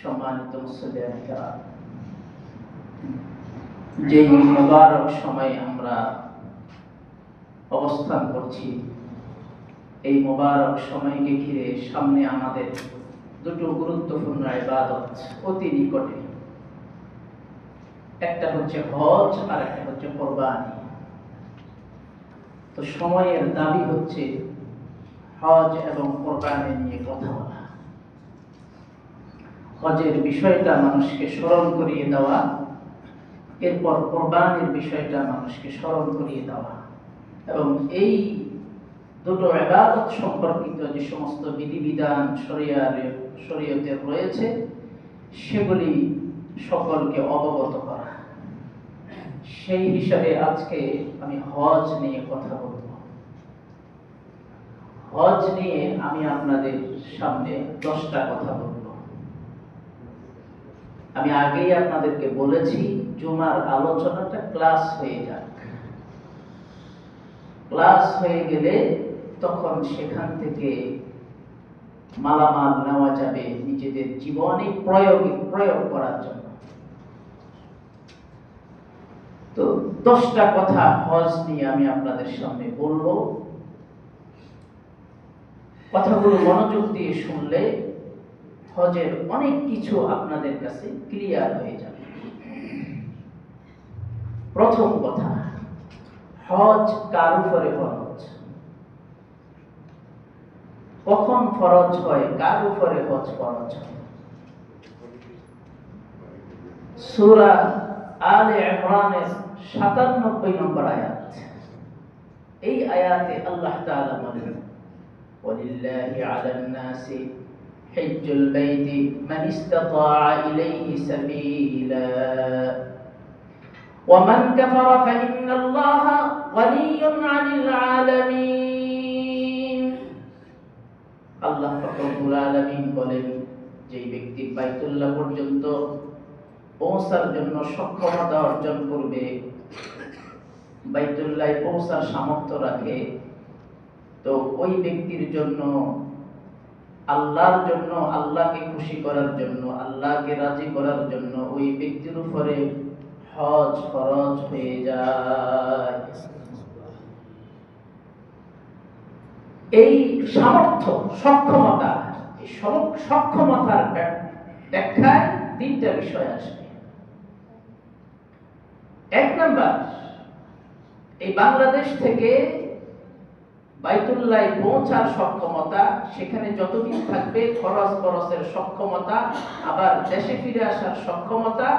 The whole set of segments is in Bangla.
সম্মানিত মুসলিম কিরাম, যে মুবারক সময়ে আমরা অবস্থান করছি, এই মুবারক সময়কে ঘিরে সামনে আমাদের দুটো গুরুত্বপূর্ণ ইবাদত অতি নিকটে। একটা হচ্ছে হজ আর একটা হচ্ছে কুরবানি। তো সময়ের দাবি হচ্ছে হজ এবং কুরবানি নিয়ে কথা বলা, হজের বিষয়টা মানুষকে স্মরণ করিয়ে দেওয়া, এরপর কুরবানির বিষয়টা মানুষকে স্মরণ করিয়ে দেওয়া, এবং এই দুটো ইবাদত সম্পর্কিত যে সমস্ত বিধিবিধান শরীয়তে রয়েছে সেগুলি সকলকে অবগত করা। সেই হিসাবে আজকে আমি হজ নিয়ে কথা বলব। হজ নিয়ে আমি আপনাদের সামনে 10টা কথা বলব। আমি আগেই আপনাদেরকে বলেছি জুমার আলোচনাটা ক্লাস হয়ে যাক, ক্লাস হয়ে গেলে তখন সেখান থেকে মালামাল নেওয়া যাবে নিজেদের জীবনে প্রয়োগ করার জন্য। তো 10টা কথা হজ নিয়ে আমি আপনাদের সামনে বলবো। কথাগুলো মনোযোগ দিয়ে শুনলে হজের অনেক কিছু আপনাদের কাছে ক্লিয়ার হয়ে যাবে। প্রথম কথা, হজ কার উপরে ফরজ? কখন ফরজ হয়? কার উপরে হজ ফরজ হয়? সূরা আলে ইমরানের 97 নম্বর আয়াত। এই আয়াতে আল্লাহ তাআলা বলেন, ওয়ালিল্লাহি আলান নাসি হিজ্জুল বাইতি মান ইসতাতাআ ইলাইহি সাবিলা ওয়া মান কাফারা ফাইন্নাল্লাহা গনিয়্যুন আনিল আলামিন। আল্লাহ রব্বুল আলামিন বলেন, যেই ব্যক্তি বাইতুল্লাহ পর্যন্ত পৌঁছার জন্য সক্ষমতা অর্জন করবে, বাইতুল্লাহে পৌঁছার সামর্থ্য রাখে, তো ওই ব্যক্তির জন্য, আল্লাহর জন্য, আল্লাহকে খুশি করার জন্য, আল্লাহকে রাজি করার জন্য ওই ব্যক্তির উপরে হজ ফরজ হয়ে যায়। এই সামর্থ্য, সক্ষমতা, এই সক্ষমতার ব্যাখ্যায় 3টা বিষয় আসবে। 1 নাম্বার, এই বাংলাদেশ থেকে বাইতুল্লাহে পৌঁছার সক্ষমতা, সেখানে যতদিন থাকবে খরচের সক্ষমতা, আবার দেশে ফিরে আসার সক্ষমতা,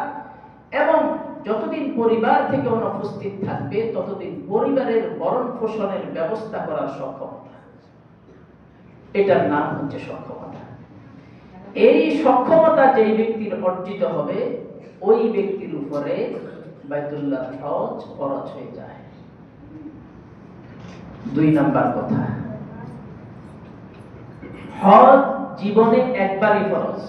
এবং যতদিন পরিবার থেকে অনুপস্থিত থাকবে ততদিন পরিবারের ভরণ পোষণের ব্যবস্থা করার সক্ষমতা। এটার নাম হচ্ছে সক্ষমতা। এই সক্ষমতা যেই ব্যক্তির অর্জিত হবে ওই ব্যক্তির উপরে বাইতুল্লাহ হজ ফরজ হয়ে যায়। 2 নাম্বার কথা, হজ জীবনে একবারই ফরজ।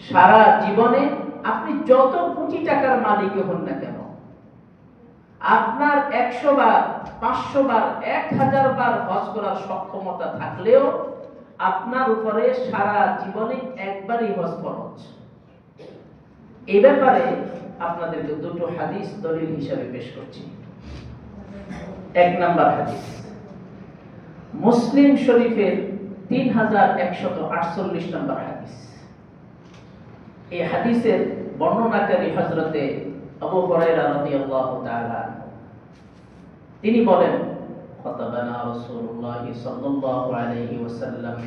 সারা জীবনে আপনি যত কোটি টাকার মালিক হন না কেন, আপনার 100 বার, 500 বার, 1000 বার হজ করার সক্ষমতা থাকলেও আপনার উপরে সারা জীবনে একবারই হজ ফরজ। এই ব্যাপারে আপনাদেরকে 2টো হাদিস দলিল হিসেবে পেশ করছি। 1 নাম্বার হাদিস, মুসলিম শরীফের 3148 নম্বর হাদিস। এই হাদিসের বর্ণনাকারী হযরতে আবু হুরায়রা রাদিয়াল্লাহু তাআলা, তিনি বলেন, খতাবানা রাসূলুল্লাহ সাল্লাল্লাহু আলাইহি ওয়াসাল্লাম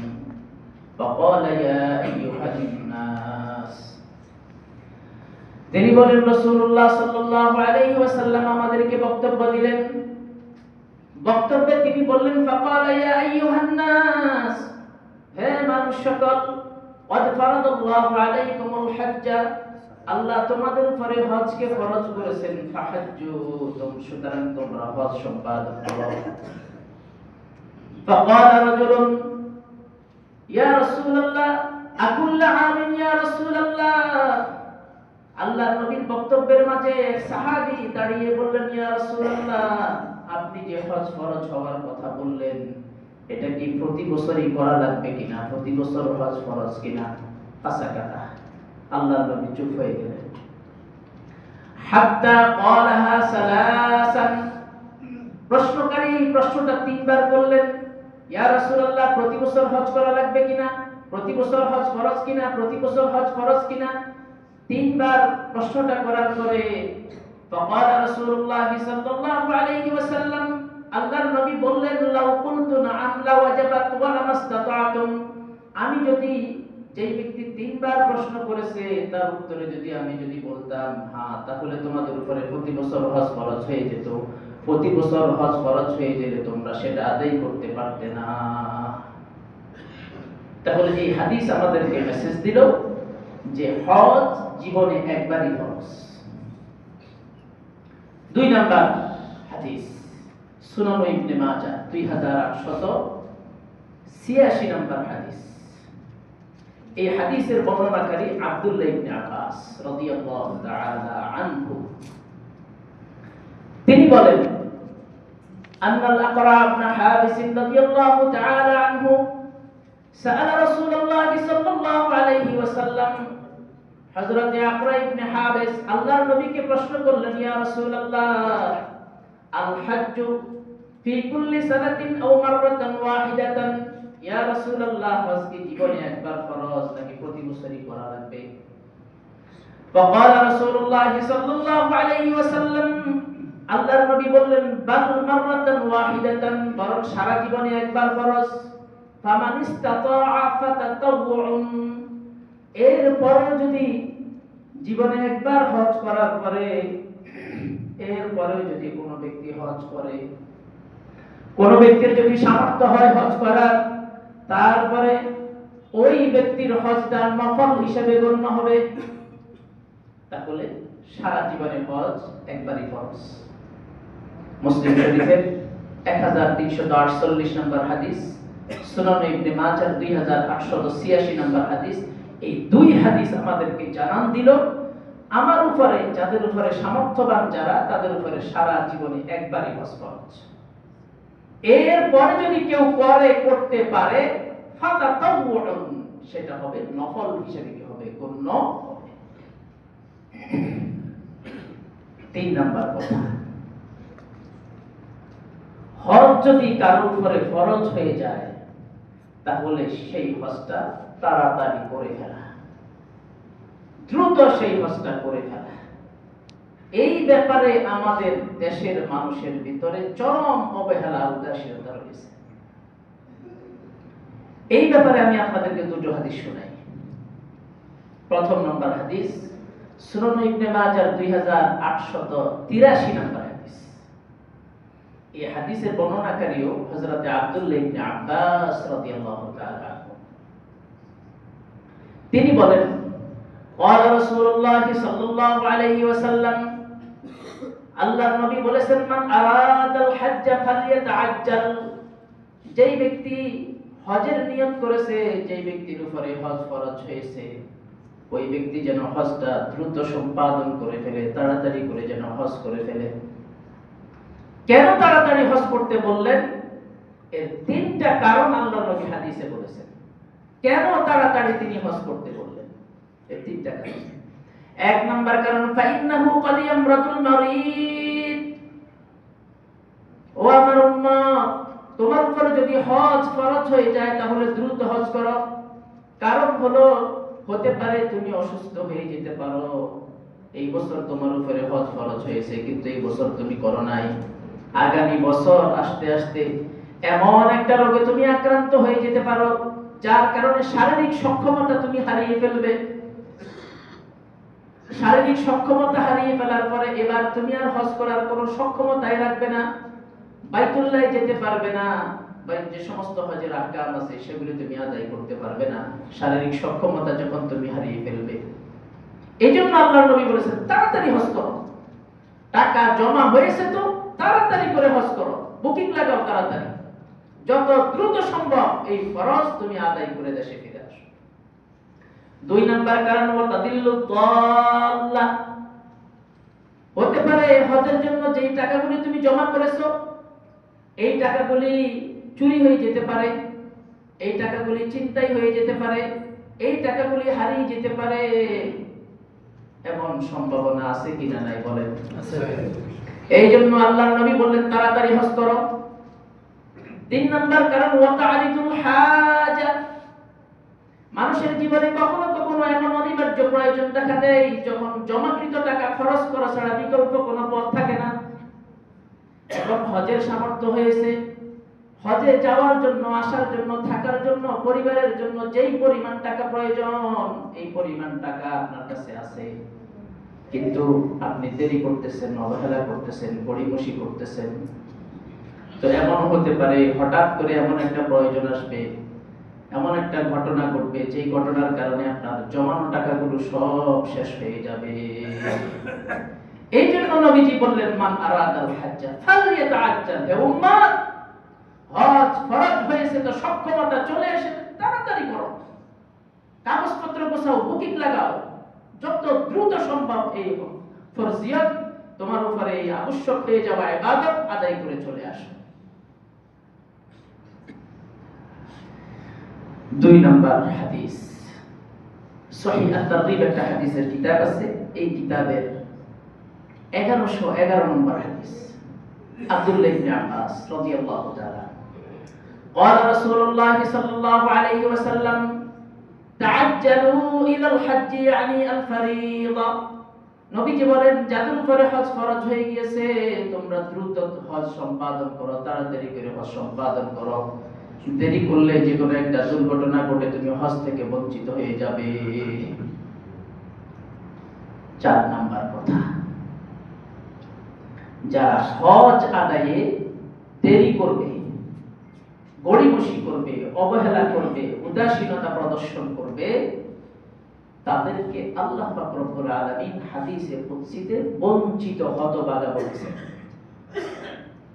ফাকালা ইয়া আইয়ুহান নাস। তিনি বলেন, রাসূলুল্লাহ সাল্লাল্লাহু আলাইহি ওয়াসাল্লাম আমাদেরকে বক্তব্য দিলেন। বক্তব্যে তিনি বললেন, ফাকালা ইয়া আইয়ুহান নাস, হে মানুষ সকল, ক্বাদ ফারাদাল্লাহু আলাইকুমুল হাজ্জা, আল্লাহ তোমাদের উপরে হজকে ফরজ করেছেন, ফাহাজ্জু, সুতরাং তোমরা হজ সম্পাদন করো। ফাকালা রাজুলুন ইয়া রাসূলুল্লাহ আকুল্লা আমিন ইয়া রাসূলুল্লাহ। আল্লাহর নবীর বক্তব্যের মাঝে এক সাহাবী দাঁড়িয়ে বললেন, ইয়া রাসূলুল্লাহ, আপনি যে হজ ফরজ হওয়ার কথা বললেন, এটা কি প্রতি বছরই করা লাগবে কিনা, প্রতি বছর হজ ফরজ কিনা? ফাসাকাতা, আল্লাহর নবী চুপ হয়ে গেলেন। হাত্তা ক্বালাহা সালাসান, প্রশ্নকারী প্রশ্নটা তিনবার করলেন, ইয়া রাসূলুল্লাহ প্রতি বছর হজ করা লাগবে কিনা, প্রতি বছর হজ ফরজ কিনা, প্রতি বছর হজ ফরজ কিনা? তিনবার প্রশ্নটা করার পরে فقال رسول الله صلى الله عليه وسلم, আল্লাহর নবী বললেন, লাউ কুনতু নাআম লাওয়াজাবাত ওয়া লামাসতাতাতুম, আমি যদি, যেই ব্যক্তি তিনবার প্রশ্ন করেছে তার উত্তরে যদি আমি বলতাম হ্যাঁ, তাহলে তোমাদের উপরে প্রতি বছর হজ ফরজ হয়ে যেত, প্রতি বছর হজ ফরজ হয়ে গেলে তোমরা সেটা আদায় করতে পারতে না। তাহলে এই হাদিস আমাদেরকে মেসেজ দিল যে হজ জীবনে একবারই ফরজ। 2 নাম্বার হাদিস, সুনান ইবনে মাজাহ 2886 নাম্বার হাদিস। এই হাদিসের বর্ণনাকারী আব্দুল্লাহ ইবনে আব্বাস রাদিয়াল্লাহু তাআলা আনহু, তিনি বলেন, আন্নাল আকরা ইবনে হাবিস রাদিয়াল্লাহু তাআলা আনহু সাআলা রাসূলুল্লাহ সাল্লাল্লাহু আলাইহি ওয়াসাল্লাম, হযরত আকরা ইবনে হাবিস আল্লাহর নবীকে প্রশ্ন করলেন, ইয়া রাসূলুল্লাহ, আল হাজ্জু ফি কুল্লি সানাতিন আও মাররাতান ওয়াহিদাতান, ইয়া রাসূলুল্লাহ হজ কি জীবনে একবার ফরজ নাকি প্রতি বছরই করা লাগবে? فقال رسول الله صلى الله عليه وسلم, আল্লাহর নবী বললেন, বাল মাররাতান ওয়াহিদাতান, বরং সারা জীবনে একবার ফরজ। ফামান ইসতাতাআ ফাতাতাওউন, এরপরে যদি জীবনে একবার হজ করার পরে এরপরে যদি কোনো ব্যক্তি হজ করে, কোন ব্যক্তির যদি সামর্থ্য হয় হজ করার, তারপরে ওই ব্যক্তির হজটা নফল হিসেবে গণ্য হবে, তাহলে সারা জীবনে হজ একবারই ফরজ। মুসলিম শরীফের 1348 নম্বর হাদিস, সুনান ইবনে মাজাহ 2886 নম্বর হাদিস। এই 2 হাদিস আমাদেরকে জানান দিল আমার উপরে, যাদের উপরে সামর্থ্যবান যারা, তাদের উপরে সারা জীবনে একবারই হজ ফরজ। এরপরে যদি কেউ করতে পারে ফাতাতাওউন, সেটা হবে নফল হিসেবে কি হবে, গণ্য হবে। 3 নাম্বার কথা, হজ যদি কারোর উপরে ফরজ হয়ে যায় তাহলে সেই হজটা তাড়াতাড়ি করে ফেলা, দ্রুত সেই হজটা করে ফেলা। এই ব্যাপারে আমাদের দেশের মানুষের ভিতরে চরম অবহেলা, উদাসীনতা রয়েছে। এই ব্যাপারে আমি আপনাদেরকে 2টো হাদিস শোনাই। প্রথম নম্বর হাদিস, সুনান ইবনে মাজাহ 2883 নম্বর হাদিস। এই হাদিসের বর্ণনাকারীও হযরত আব্দুল্লাহ ইবনে আব্বাস রাদিয়াল্লাহু তাআলা আনহু। তিনি বলেন, قال رسول الله صلى الله عليه وسلم, আল্লাহর নবী বলেছেন, মান আরাদাল হজ্জ ফালিয়াতাআজ্জাল, যেই ব্যক্তি হজের নিয়ত করেছে, যেই ব্যক্তির উপরে হজ ফরজ হয়েছে, ওই ব্যক্তি যেন হজটা দ্রুত সম্পাদন করে ফেলে, তাড়াতাড়ি করে যেন হজ করে ফেলে। কেন তাড়াতাড়ি হজ করতে বললেন? এর 3টা কারণ আল্লাহর নবী হাদিসে বলেছেন। কেন তাড়াতাড়ি তিনি হজ করতে বললেন? এর 3টা কারণ। 1 নাম্বার কারণ, ফাইন্নাহু ক্বাদ ইয়ামরাতুল মারিদ, ও আমার উম্মত, তোমার উপর যদি হজ ফরজ হয়ে যায় তাহলে দ্রুত হজ করো। কারণ হলো, হতে পারে তুমি অসুস্থ হয়ে যেতে পারো, এই বছর তোমার উপরে হজ ফরজ হয়েছে কিন্তু এই বছর তুমি করো নাই, আগামী বছর আসতে আসতে এমন একটা রোগে তুমি আক্রান্ত হয়ে যেতে পারো যার কারণে শারীরিক সক্ষমতা তুমি হারিয়ে ফেলবে। শারীরিক সক্ষমতা হারিয়ে ফেলার পরে এবার তুমি আর হজ করার কোনো সক্ষমতাই রাখবে না, বাইতুল্লাহে যেতে পারবে না, বা যে সমস্ত হজের আহকাম আছে সেগুলো তুমি আদায় করতে পারবে না, শারীরিক সক্ষমতা যখন তুমি হারিয়ে ফেলবে। এইজন্য আল্লাহর নবী বলেছেন, তাড়াতাড়ি হজ করো। টাকা জমা হয়েছে তো তাড়াতাড়ি করে হজ করো, বুকিং লাগাও তাড়াতাড়ি, যত দ্রুত সম্ভব এই ফরজ তুমি আদায় করে দেশে ফিরে আসো। 2 নাম্বার কারণ, ওয়াতাদিল্লু দাল্লা, হতে পারে হজের জন্য যেই টাকাগুলি তুমি জমা করেছো এই টাকাগুলি চুরি হয়ে যেতে পারে, এই টাকাগুলি ছিনতাই হয়ে যেতে পারে, এই টাকাগুলি হারিয়ে যেতে পারে, এমন সম্ভাবনা আছে কিনা নাই বলেন? এই জন্য আল্লাহর নবী বললেন তাড়াতাড়ি হজ করো। 3 নাম্বার কারণ ওয়াতারিদুল হাজা, মানুষের জীবনে কখনো কখনো এমন অনিবার্য প্রয়োজন দেখা দেয় যখন জমাকৃত টাকা খরচ করা ছাড়া বিকল্প কোনো পথ থাকে না। এখন হজের সামর্থ্য হয়েছে, হজে যাওয়ার জন্য, আসার জন্য, থাকার জন্য, পরিবারের জন্য যেই পরিমাণ টাকা প্রয়োজন এই পরিমাণ টাকা আপনার কাছে আছে, কিন্তু আপনি দেরি করতেছেন, অবহেলা করতেছেন, গড়িমসি করতেছেন। তো এমন হতে পারে হঠাৎ করে এমন একটা প্রয়োজন আসবে, এমন একটা ঘটনা ঘটবে যে ঘটনার কারণে আপনার জমানো টাকাগুলো সব শেষ হয়ে যাবে। এই জন্য নবীজি বললেন মান আরাদাল হাজ্জা ফালইয়াতাআজ্জাল, হে উম্মাহ, হজ ফরজ হয়েছে তো সক্ষমতা চলে এসেছে, তাড়াতাড়ি করো, কাগজপত্র গোছাও, বুকিং লাগাও, যত দ্রুত সম্ভব এই ফরজিয়ত তোমার উপরে এই আবশ্যক হয়ে যাওয়া ইবাদত আদায় করে চলে আসো। 2 নাম্বার হাদিস, সহিহ আত-তারগীব একটা হাদিসের কিতাব আছে, এই কিতাবের 1111 নম্বর হাদিস, আব্দুল্লাহ ইবনে আব্বাস রাদিয়াল্লাহু তাআলা قال رسول الله صلى الله عليه وسلم تعجلوا الى الحج يعني الفريضه, নবীজি বলেন যাদের উপরে হজ ফরজ হয়ে গিয়েছে তোমরা দ্রুত হজ সম্পাদন করো, তাড়াতাড়ি করে হজ সম্পাদন করো, দেরি করলে যে কোনো একটা দুর্ঘটনা ঘটে তুমি হজ থেকে বঞ্চিত হয়ে যাবে। 4 নাম্বার কথা, যারা হজ আদায়ে দেরি করবে, গড়িমসি করবে, অবহেলা করবে, উদাসীনতা প্রদর্শন করবে, তাদেরকে আল্লাহ পাক রব্বুল আলামিন হাদিসে কুদসিতে বঞ্চিত হতভাগা বলেছেন।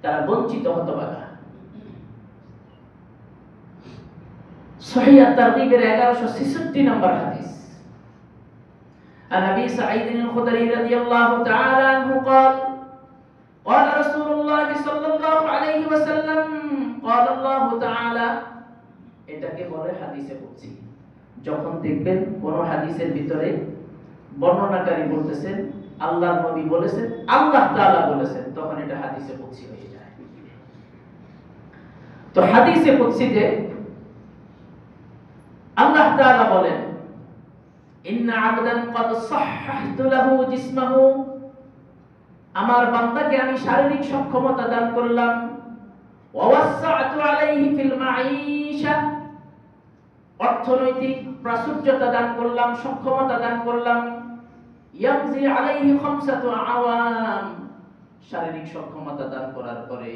তারা বঞ্চিত হতভাগা। সহিহ আত-তারগীবের 1166 নম্বর হাদিস, عن ابي سعيد الخدري رضي الله تعالى عنه قال قال رسول الله صلى الله عليه وسلم قال الله تعالى, এটাকে বলে হাদিসে কুদসি। যখন দেখবেন কোন হাদিসের ভিতরে বর্ণনাকারী বলতেছেন আল্লাহর নবী বলেছেন, আল্লাহ তাআলা বলেছেন, তখন এটা হাদিসে কুদসি হয়ে যায়। তো হাদিসে কুদসিতে আল্লাহ তাআলা বলেন ইন্না আবদান ক্বাদ সাহহাহতু লাহু জিসমাহু, আমার বান্দাকে আমি শারীরিক সক্ষমতা দান করলাম, ওয়া ওয়াসসা'তু আলাইহি ফিল মাঈশা, অর্থনৈতিক প্রাচুর্যতা দান করলাম, সক্ষমতা দান করলাম, ইয়ামজি আলাইহি খামসাতু আওয়াম, শারীরিক সক্ষমতা দান করার পরে,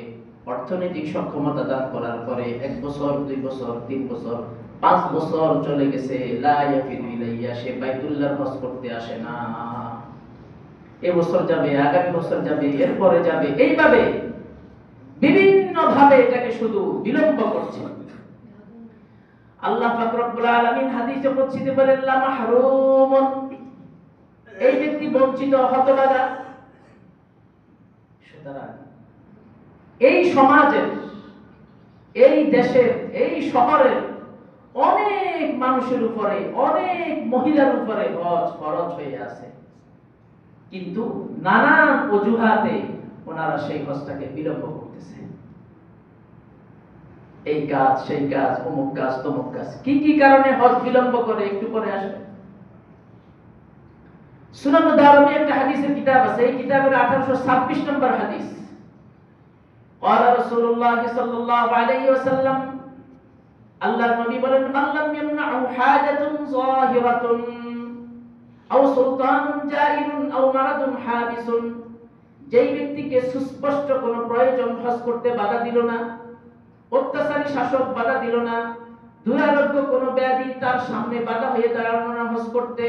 অর্থনৈতিক সক্ষমতা দান করার পরে 1 বছর, 2 বছর, 3 বছর, 5 বছর চলে গেছে, লা ইয়াফিদু ইলাইয়া, সে বাইতুল্লাহর হজ করতে আসে না। এই বছর যাবে, আগামী বছর যাবে, এরপরে যাবে, এইভাবে বিভিন্ন ভাবে এটাকে শুধু বিলম্ব করছে। আল্লাহ পাক রব্বুল আলামিন হাদিসে কুদসিতে বলেন লা মাহরুমুন, এই ব্যক্তি বঞ্চিত, হতভাগা। সুতরাং এই সমাজের, এই দেশের, এই শহরের অনেক মানুষের উপরে, অনেক মহিলার উপরে হজ ফরজ হয়ে আছে, কিন্তু নানান অজুহাতে ওনারা সেই হজটাকে বিলম্ব করতেছে। এই কাজ, সেই কাজ, অমুক কাজ, তমুক কাজ, কি কি কারণে হজ বিলম্ব করে একটু পরে আসবে। সুনান দারমি একটা হাদিসের কিতাব আছে, এই কিতাবের 1826 নম্বর হাদিস, قال رسول الله صلى الله عليه وسلم, আল্লাহর নবী বলেন মান লাম ইয়ামনাহু হাজাতুন যাহিরাতুন আও সুলতানুন জাইরুন আও মারাদুন হাবিসুন, যেই ব্যক্তিকে সুস্পষ্ট কোনো প্রয়োজন হজ করতে বাধা দিল না, অত্যাচারী শাসক বাধা দিল না, দুরারোগ্য কোনো ব্যাধি তার সামনে বাধা হয়ে দাঁড়ালো না হজ করতে,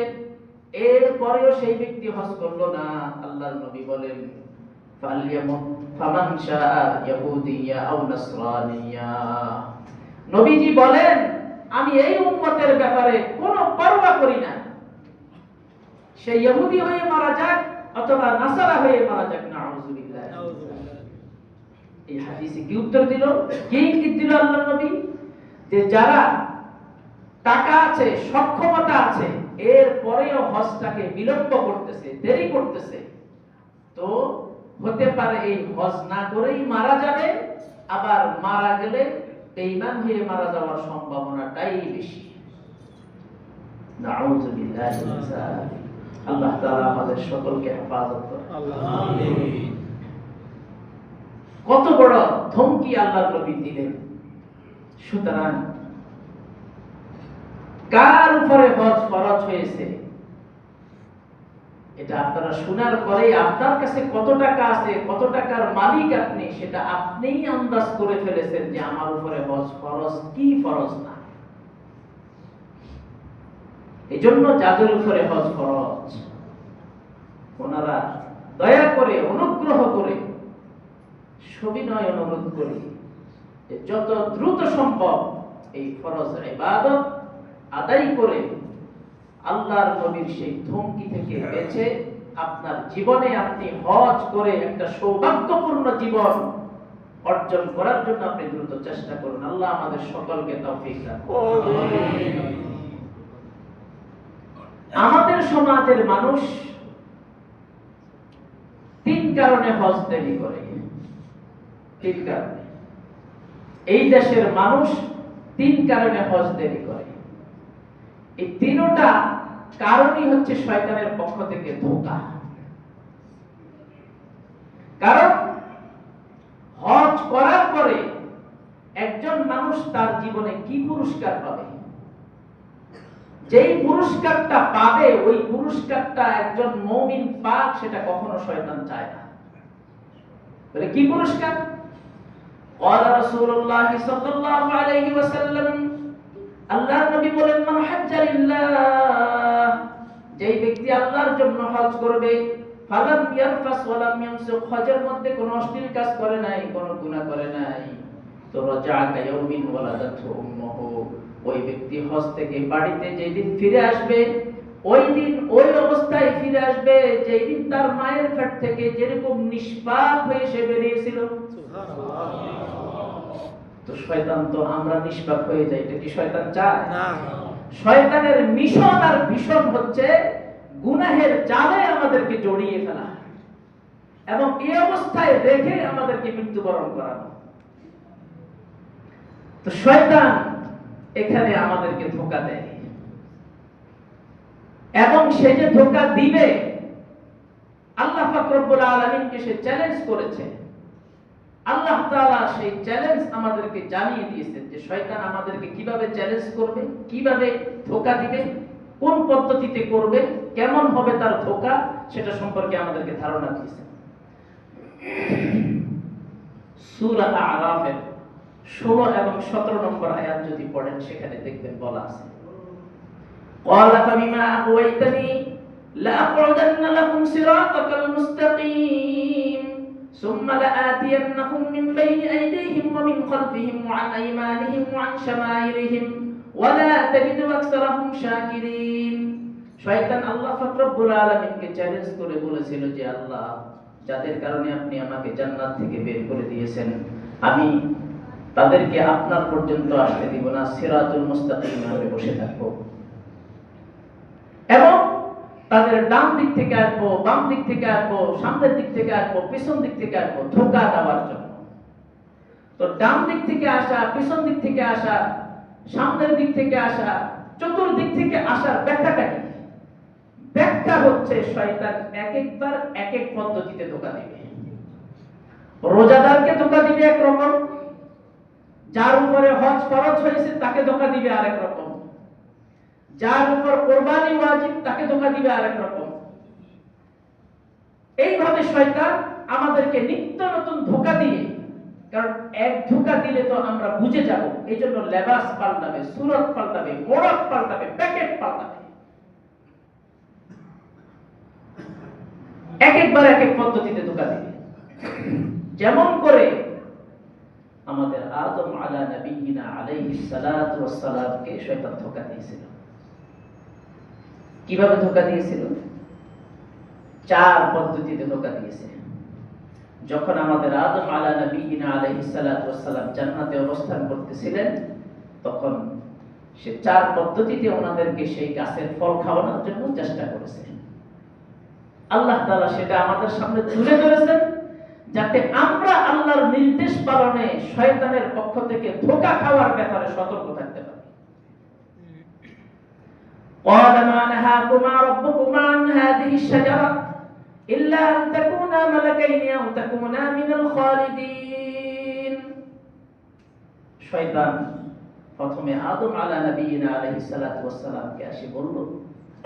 এরপরেও সেই ব্যক্তি হজ করলো না, আল্লাহর নবী বলেন ফামান শাআ ইয়াহুদিয়া আও নাসরানিয়া, নবীজি বলেন আমি এই উম্মতের ব্যাপারে কোনো পরোয়া করি না, সে ইহুদি হয়ে মারা যাক অথবা নাসারা হয়ে মারা যাক, নাউযুবিল্লাহ। এই হাদিসে কি উত্তর দিল, কি ইঙ্গিত দিল আল্লাহ নবী, যে যারা টাকা আছে, সক্ষমতা আছে, এর পরেও হজটাকে বিলম্ব করতেছে, দেরি করতেছে, তো হতে পারে এই হজ না করেই মারা যাবে, আবার মারা গেলে বেঈমান হয়ে মারা যাওয়ার সম্ভাবনাটাই বেশি। নাউযুবিল্লাহি মিন যালিক। আল্লাহ তাআলা আমাদের সকলকে হেফাজত করুন। আমিন। কত বড় ধমকি আল্লাহর নবী দিলেন। সুতরাং কার উপরে হজ ফরজ হয়েছে এটা আপনারা শোনার পরে আপনার কাছে কত টাকা আছে, কত টাকার মালিক আপনি, সেটা আপনিই আন্দাজ করে ফেলেছেন যে আমার উপরে হজ ফরজ কি ফরজ না। এজন্য যাদের উপরে হজ ফরজ, ওনারা দয়া করে, অনুগ্রহ করে, সবিনয় অনুরোধ করি যে যত দ্রুত সম্ভব এই ফরজ ইবাদত আদায় করে আল্লাহর নবীর সেই ধমকি থেকে বেঁচে আপনার জীবনে আপনি হজ করে একটা সৌভাগ্যপূর্ণ জীবন অর্জন করার জন্য আপনি দ্রুত চেষ্টা করুন। আল্লাহ আমাদের সকলকে তৌফিক দান করুন। আমাদের সমাজের মানুষ তিন কারণে হজ দেরি করে। তিন কারণে এই দেশের মানুষ তিন কারণে হজ দেরি করে। এই তিনটা কারণই হচ্ছে শয়তানের পক্ষ থেকে ধোঁকা। কারণ হজ করার পরে একজন মানুষ তার জীবনে কি পুরস্কার পাবে, যেই পুরস্কারটা পাবে ওই পুরস্কারটা একজন মুমিন পাক, সেটা কখনো শয়তান চায় না। বলে কি পুরস্কার? قال رسول الله صلى الله عليه وسلم, আল্লাহর নবী বলেন, মান হাজ্জা লিল্লাহ, যেই ব্যক্তি আল্লাহর জন্য হজ করবে, ফালাম ইয়ারফাস ওয়ালাম ইয়ামসুক, হজের মধ্যে কোনো অশ্লীল কাজ করে নাই, কোনো গুনাহ করে নাই, তো রাজা কায়াউমিন ওয়ালাদাতহু উম্মুহু, ওই ব্যক্তি হজ থেকে বাড়িতে যেদিন ফিরে আসবে, ওই দিন ওই অবস্থায় ফিরে আসবে যেই দিন তার মায়ের পেট থেকে যেরকম নিষ্পাপ হয়ে সে বেরিয়েছিল। সুবহানাল্লাহ। তো শয়তান তো আমরা নিষ্পাপ হয়ে যাই, এটা কি শয়তান চায়? না। শয়তানের মিশন আর ভিশন হচ্ছে গুনাহের জালে আমাদেরকে জড়িয়ে ফেলা এবং এই অবস্থায় রেখে আমাদেরকে মৃত্যুবরণ করানো। তো শয়তান এখানে আমাদেরকে ধোঁকা দেয় এবং সে যে ধোঁকা দিবে, আল্লাহ পাক রব্বুল আলামিনকে সে চ্যালেঞ্জ করেছে। আল্লাহ তাআলা সেই চ্যালেঞ্জ আমাদেরকে জানিয়ে দিয়েছেন যে শয়তান আমাদেরকে কিভাবে চ্যালেঞ্জ করবে, কিভাবে ধোঁকা দিবে, কোন পদ্ধতিতে করবে, কেমন হবে তার ধোঁকা, সেটা সম্পর্কে আমাদেরকে ধারণা দিয়েছেন। সূরা আরাফের 16 এবং 17 নম্বর আয়াত যদি পড়েন, সেখানে দেখবেন বলা আছে, قال فبما أغويتني لأقعدن لهم صراطك المستقيم ثم لآتينهم من بين أيديهم ومن خلفهم وعن أيمانهم وعن شمائلهم ولا تجد أكثرهم شاكرين। শয়তান আল্লাহ পাক রব্বুল আলামিনকে চ্যালেঞ্জ করে বলেছিল যে আল্লাহ, যাদের কারণে আপনি আমাকে জান্নাত থেকে বের করে দিয়েছেন, আমি তাদেরকে আপনার পর্যন্ত আসতে দিব না, সিরাতুল মুস্তাকিমে আমি বসে থাকবো এবং তাদের ডান দিক থেকে আসবো, বাম দিক থেকে আসবো, সামনের দিক থেকে আসবো, পিছন দিক থেকে আসবো ধোঁকা দেওয়ার জন্য। তো ডান দিক থেকে আসা, পিছন দিক থেকে আসা, সামনের দিক থেকে আসা, চতুর্দিক থেকে আসার ব্যাখ্যাটা কি? ব্যাখ্যা হচ্ছে শয়তান এক একবার এক এক পদ্ধতিতে ধোঁকা দিবে। রোজাদারকে ধোঁকা দিবে এক রকম, যার উপরে হজ ফরজ হয়েছে তাকে ধোঁকা দিবে আরেক রকম, যার উপর কুরবানি ওয়াজিব তাকে ধোঁকা দিবে আরেক রকম। এইভাবে শয়তান আমাদেরকে নিত্য নতুন ধোঁকা দিয়ে, কারণ এক ধোঁকা দিলে তো আমরা বুঝে যাব, এই জন্য লেবাস পাল্টাবে, সুরত পাল্টাবে, মোড়ক পাল্টাবে, প্যাকেট পাল্টাবে, এক একবার এক এক পদ্ধতিতে ধোঁকা দিবে। যেমন করে আমাদের আদম আলা নবিয়িনা আলাইহিস সালাতু ওয়াস সালামকে শয়তান ধোঁকা দিয়েছিল। কিভাবে ধোঁকা দিয়েছিল? 4 পদ্ধতিতে ধোঁকা দিয়েছে। যখন আমাদের আদম আলা নবীনা আলাইহিস সালাতু ওয়াস সালাম জান্নাতে অবস্থান করতেছিলেন, তখন সে 4 পদ্ধতিতে ওনাদেরকে সেই গাছের ফল খাওয়ানোর জন্য চেষ্টা করেছে। আল্লাহ তাআলা সেটা আমাদের সামনে তুলে ধরেছেন, যাতে আমরা আল্লাহর নির্দেশ পালনে শয়তানের পক্ষ থেকে ধোঁকা খাওয়ার ব্যাপারে সতর্ক থাকতে পারি। قال ما نهاكما ربكما عن هذه الشجرة إلا أن تكونا ملكين أو تكونا من الخالدين। শয়তান প্রথমে আদম আলা নবীনা আলাইহিস সালাতু ওয়াস সালামকে এসে বলল,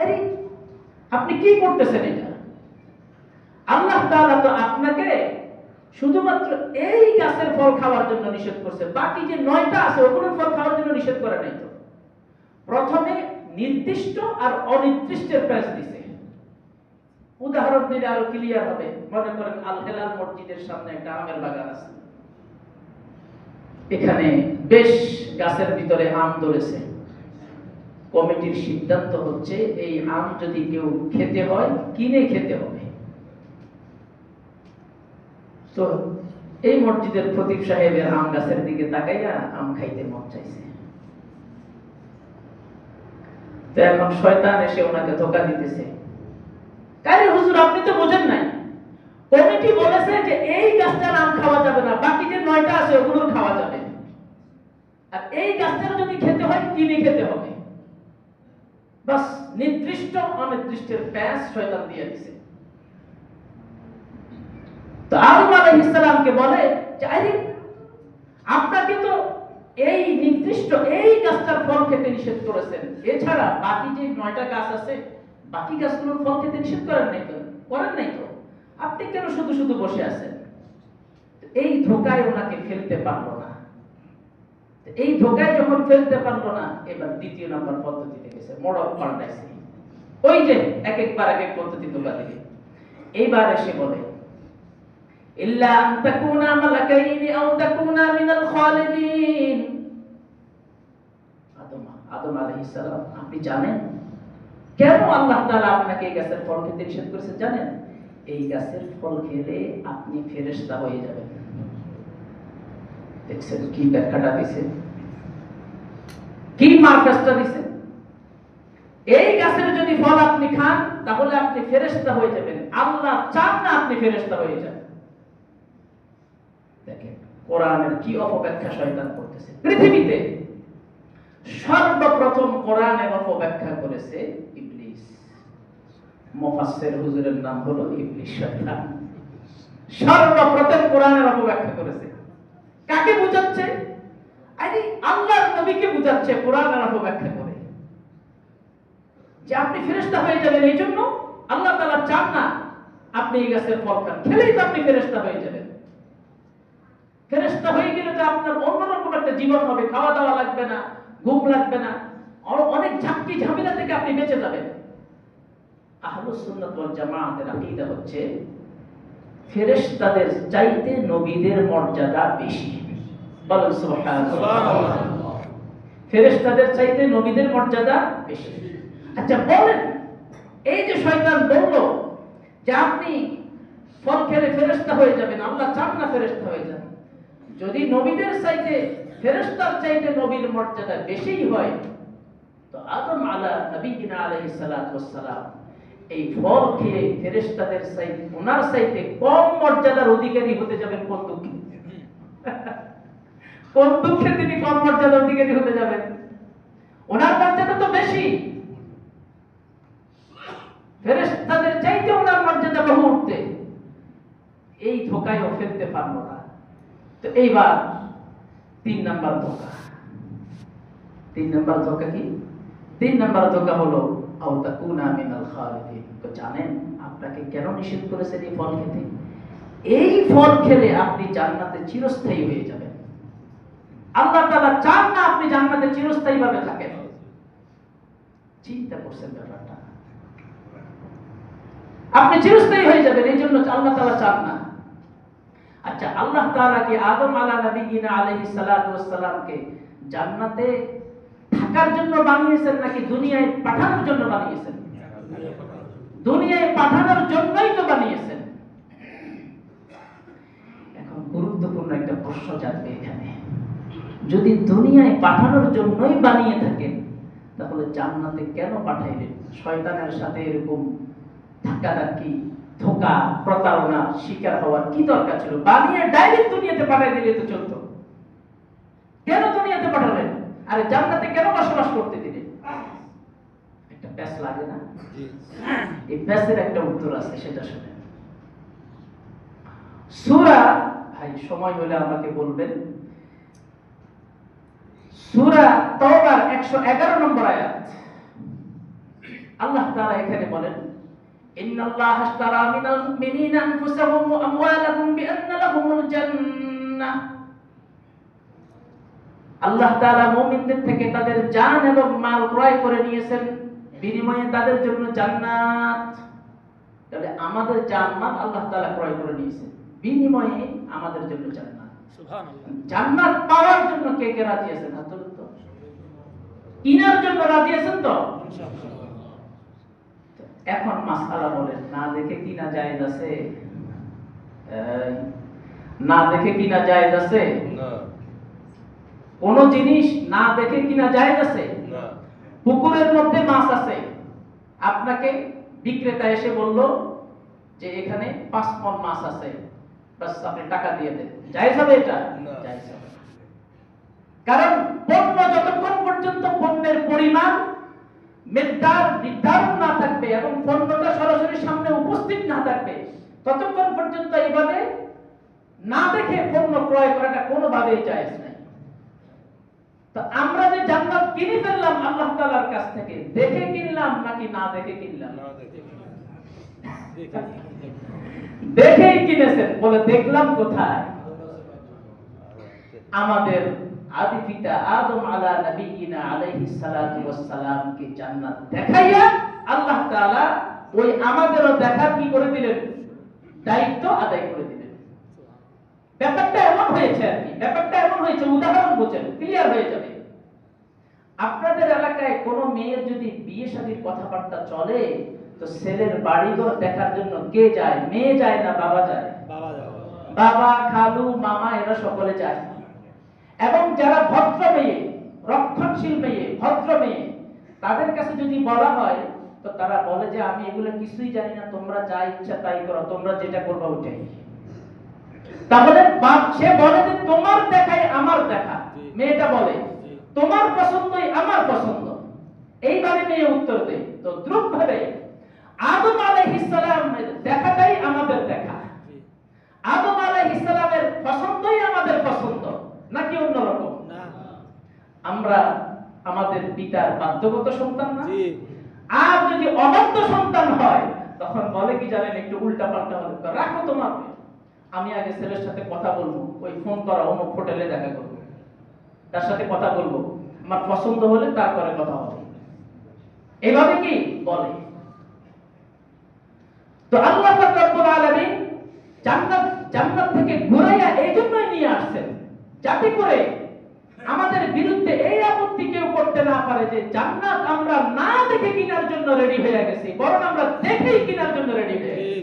আরে আপনি কি করতেছেন এটা? আল্লাহ তাআলা তো আপনাকে শুধুমাত্র এই গাছের ফল খাওয়ার জন্য নিষেধ করছে, বাকি যে 9টা আছে ওগুলোর ফল খাওয়ার জন্য নিষেধ করে নাই তো। প্রথমে নির্দিষ্ট আর অনির্দিষ্টের প্যাচ দিছে। উদাহরণ দিলে আরো ক্লিয়ার হবে। মনে করেন আল হেলাল মসজিদের সামনে একটা আমের বাগান আছে, এখানে বেশ গাছের ভিতরে আম ধরেছে। কমিটির সিদ্ধান্ত হচ্ছে এই আম যদি কেউ খেতে হয় কিনে খেতে হবে। তো এই মসজিদের খতিব সাহেবের আম গাছের দিকে তাকাইয়া আম খাইতে মন চাইছে। তো এখন শয়তান এসে ওনাকে ধোঁকা দিতেছে, আরে হুজুর আপনি তো বোঝেন নাই, কমিটি বলেছে যে এই গাছটার আম খাওয়া যাবে না, বাকি যে 9টা আছে ওগুলোর খাওয়া যাবে, আর এই গাছটার যদি খেতে হয় কিনে খেতে হবে। বাস নির্দিষ্ট অনির্দিষ্টের প্যাচ শয়তান দিয়ে দিছে। তো আদম আলাইহিস সালামকে বলে যে আরে আপনাকে তো এই নির্দিষ্ট এই গাছটার ফল খেতে নিষেধ করেছেন, এছাড়া বাকি যে 9টা গাছ আছে বাকি গাছগুলোর ফল খেতে নিষেধ করেন নাই তো, আপনি কেন শুধু শুধু বসে আছেন? এই ধোঁকায় ওনাকে ফেলতে পারলো না। এই ধোঁকায় যখন ফেলতে পারলো না, এবার 2য় নম্বর পদ্ধতিতে গেছে, মোড়ক পাল্টাইছে। ওই যে এক একবার এক এক পদ্ধতি ধোঁকা দিবে। এইবার এসে বলে ইল্লা আন তাকুনা মালাকাইনি আও তাকুনা মিনাল খালিদিন। আদম আলাইহিস সালাম, আপনি জানেন কেন আল্লাহ তাআলা আপনাকে এই গাছের ফল খেতে নিষেধ করেছেন? জানেন, এই গাছের ফল খেলে আপনি ফেরেশতা হয়ে যাবেন। দেখছেন কি ব্যাখ্যাটা দিয়েছে, কি মার্কাসটা দিয়েছে। এই গাছের যদি ফল আপনি খান তাহলে আপনি ফেরেশতা হয়ে যাবেন। আল্লাহ চান না আপনি ফেরেশতা হয়ে যান। দেখেন কোরআনের কি অপব্যাখ্যা শয়তান করতেছে। পৃথিবীতে সর্বপ্রথম কোরআনের অপব্যাখ্যা করেছে ইবলিস। মুফাসসির হুজুরের নাম হলো ইবলিস শয়তান। সর্বপ্রথম কোরআনের অপব্যাখ্যা করেছে। কাকে বুঝাচ্ছে? আরে আল্লাহর নবীকে বুঝাচ্ছে কোরআনের অপব্যাখ্যা করে, যে আপনি ফেরেশতা হয়ে যাবেন, এই জন্য আল্লাহ তাআলা চান না আপনি এই গাছের ফল খান, খেলেই তো আপনি ফেরেশতা হয়ে যাবেন। ফেরেশতা হয়ে গেলে তো আপনার অন্যরকম একটা জীবন হবে, খাওয়া দাওয়া লাগবে না, ঘুম লাগবে না, অনেক ঝাঁকি ঝামেলা থেকে আপনি বেঁচে যাবেন। আহলুস সুন্নাত ওয়াল জামাআতের আকীদা হচ্ছে ফেরেশতাদের চাইতে নবীদের মর্যাদা বেশি। বলেন সুবহানাল্লাহ। ফেরেশতাদের চাইতে নবীদের মর্যাদা বেশি। আচ্ছা বলেন, এই যে শয়তান বলল যে আপনি ফল খেলে ফেরেশতা হয়ে যাবেন, আল্লাহ চান না ফেরেশতা হয়ে যান, যদি নবীদের চাইতে ফেরেশতার চাইতে নবীর মর্যাদা বেশি হয়, তো আদম আলা নবীনা আলাইহিস সালাতু ওয়াস সালাম এই ফল খেয়ে ফেরেশতাদের চাইতে ওনার চাইতে কম মর্যাদার অধিকারী হতে যাবেন কোন দুঃখে? কোন দুঃখে তিনি কম মর্যাদার অধিকারী হতে যাবেন? ওনার মর্যাদা তো বেশি, ফেরেশতাদের চাইতে ওনার মর্যাদা বহু উঠতে। এই ধোঁকায় ও ফেলতে পারলো না। তো এইবার 3 নাম্বার ধোঁকা। 3 নাম্বার ধোঁকা কি? 3 নাম্বার ধোঁকা হলো আও তাকুনা মিনাল খালিদিন। তো জানেন আপনাকে কেন নিষেধ করেছেন এই ফল খেতে? এই ফল খেলে আপনি জান্নাতে চিরস্থায়ী হয়ে যাবেন। আল্লাহ তাআলা চান না আপনি জান্নাতে চিরস্থায়ী ভাবে থাকেন। চিন্তা করছেন ব্যাপারটা? আপনি চিরস্থায়ী হয়ে যাবেন, এই জন্য আল্লাহ তাআলা চান না। আচ্ছা আল্লাহ তাআলা কি আদম আলা নবীনা আলাইহিস সালাতু ওয়াস সালামকে জান্নাতে থাকার জন্য বানিয়েছেন নাকি দুনিয়ায় পাঠানোর জন্য বানিয়েছেন? দুনিয়ায় পাঠানোর জন্যই তো বানিয়েছেন। গুরুত্বপূর্ণ একটা প্রশ্ন জানবে এখানে। যদি দুনিয়ায় পাঠানোর জন্যই বানিয়ে থাকেন, তাহলে জান্নাতে কেন পাঠাইলেন? শয়তানের সাথে এরকম ধাক্কাধাক্কি, ধোঁকা, প্রতারণা শিকার হওয়ার কি দরকার ছিল? বানিয়ে ডাইরেক্ট দুনিয়াতে পাঠাই দিলে তো চলতো। কেন দুনিয়াতে পাঠালেন? আরে জান্নাতে কেন বসবাস করতে দিলেন? একটা প্যাস লাগে না? এই প্যাসের একটা উত্তর আছে, সেটা শুনেন। সূরা, ভাই সময় হলে আমাকে বলবেন, সূরা তাওবার 111 নম্বর আয়াত। আল্লাহ তাআলা এখানে বলেন, ইন্নাল্লাহা আশতারা মিনাল মুমিনিনা আনফুসাহুম ওয়া আমওয়ালাহুম বিআন্না লাহুমুল জান্নাহ। আল্লাহ তাআলা মুমিনদের থেকে তাদের জান এবং মাল ক্রয় করে নিয়েছেন, বিনিময়ে তাদের জন্য জান্নাত। তাহলে আমাদের জান মাল আল্লাহ তাআলা ক্রয় করে নিয়েছেন, বিনিময়ে আমাদের জন্য জান্নাত। সুবহানাল্লাহ। জান্নাত পাওয়ার জন্য কে কে রাজি আছেন? হাত তুলুন তো। কিনার জন্য রাজি আছেন তো? ইনশাআল্লাহ। এখন মাসআলা বলেন, না দেখে কিনা জায়েজ আছে? না দেখে কিনা জায়েজ আছে? না। কোন জিনিস না দেখে কিনা জায়েজ আছে? না। পুকুরের মধ্যে মাছ আছে, আপনাকে বিক্রেতা এসে বলল যে এখানে 5 মণ মাছ আছে, বাস আপনি টাকা দিয়ে দেন, জায়েজ হবে এটা? না, জায়েজ হবে না। কারণ পণ্য যতক্ষণ পর্যন্ত পণ্যের পরিমাণ মিকদার নির্ধারণ না থাকবে এবং পণ্যটা সরাসরি সামনে উপস্থিত না থাকবে, ততক্ষণ পর্যন্ত এইভাবে না দেখে পণ্য ক্রয় করাটা কোনোভাবেই জায়েজ নাই। তো আমরা যে জান্নাত কিনে ফেললাম আল্লাহ তাআলার কাছ থেকে, দেখে কিনলাম নাকি না দেখে কিনলাম? না দেখে। দেখেই কিনেছেন। বলে দেখলাম কোথায়? আমাদের আদি পিতা আদম আলা নবিয়িনা আলাইহিস সালাতু ওয়াস সালাম কে জান্নাত দেখাইয়া আল্লাহ তাআলা ওই আমাদেরও দেখার কি করে দিলেন? দায়িত্ব আদায় করে দিলেন। ব্যাপারটা এমন হয়েছে আর কি, ব্যাপারটা এমন হয়েছে, উদাহরণ বোঝেন, ক্লিয়ার হয়ে যাবে। আপনাদের এলাকায় কোনো মেয়ের যদি বিয়ে শাদীর কথাবার্তা চলে, তো ছেলের বাড়িঘর দেখার জন্য কে যায়? মেয়ে যায় না বাবা যায়? বাবা যায়। বাবা, খালু, মামা এরা সকলে যায়। এবং যারা ভদ্র মেয়ে, রক্ষণশীল মেয়ে, ভদ্র মেয়ে, তাদের কাছে যদি বলা হয়, তো তারা বলে যে আমি এগুলো কিছুই জানি না, তোমরা যা ইচ্ছা তাই করো, তোমরা যেটা করবে ওটাই। তাহলে বাপ সে বলে যে তোমার দেখাই আমার দেখা, মেয়েটা বলে তোমার পছন্দই আমার পছন্দ, এইভাবে মেয়ে উত্তর দেয়। তো দ্রুত ভাবে আদম আলাইহিস সালামের দেখাটাই আমাদের দেখা, আদম আলাইহিস সালামের পছন্দই আমাদের পছন্দ, নাকি অন্যরকম? না। আমরা আমাদের পিতার বাধ্যগত সন্তান না? জি। আর যদি অবাধ্য সন্তান হয়, তখন বলে কি জানেন, একটু উল্টা পাল্টা হলে রাখো তোমার, আমি আগে ছেলের সাথে কথা বলবো, ওই ফোন করা অমুক হোটেলে দেখা করবো, তার সাথে কথা বলবো, আমার পছন্দ হলে তারপরে কথা হবে, এভাবে কি বলে। তো আল্লাহ পাক রব্বুল আলামিন জান্নাত থেকে ঘুরাইয়া এই জন্যই নিয়ে আসছেন, যাতে করে আমাদের বিরুদ্ধে এই আপত্তি কেউ করতে না পারে যে জান্নাত আমরা না দেখে কেনার জন্য রেডি হয়ে গেছি, বরং আমরা দেখেই কেনার জন্য রেডি হয়ে গেছি।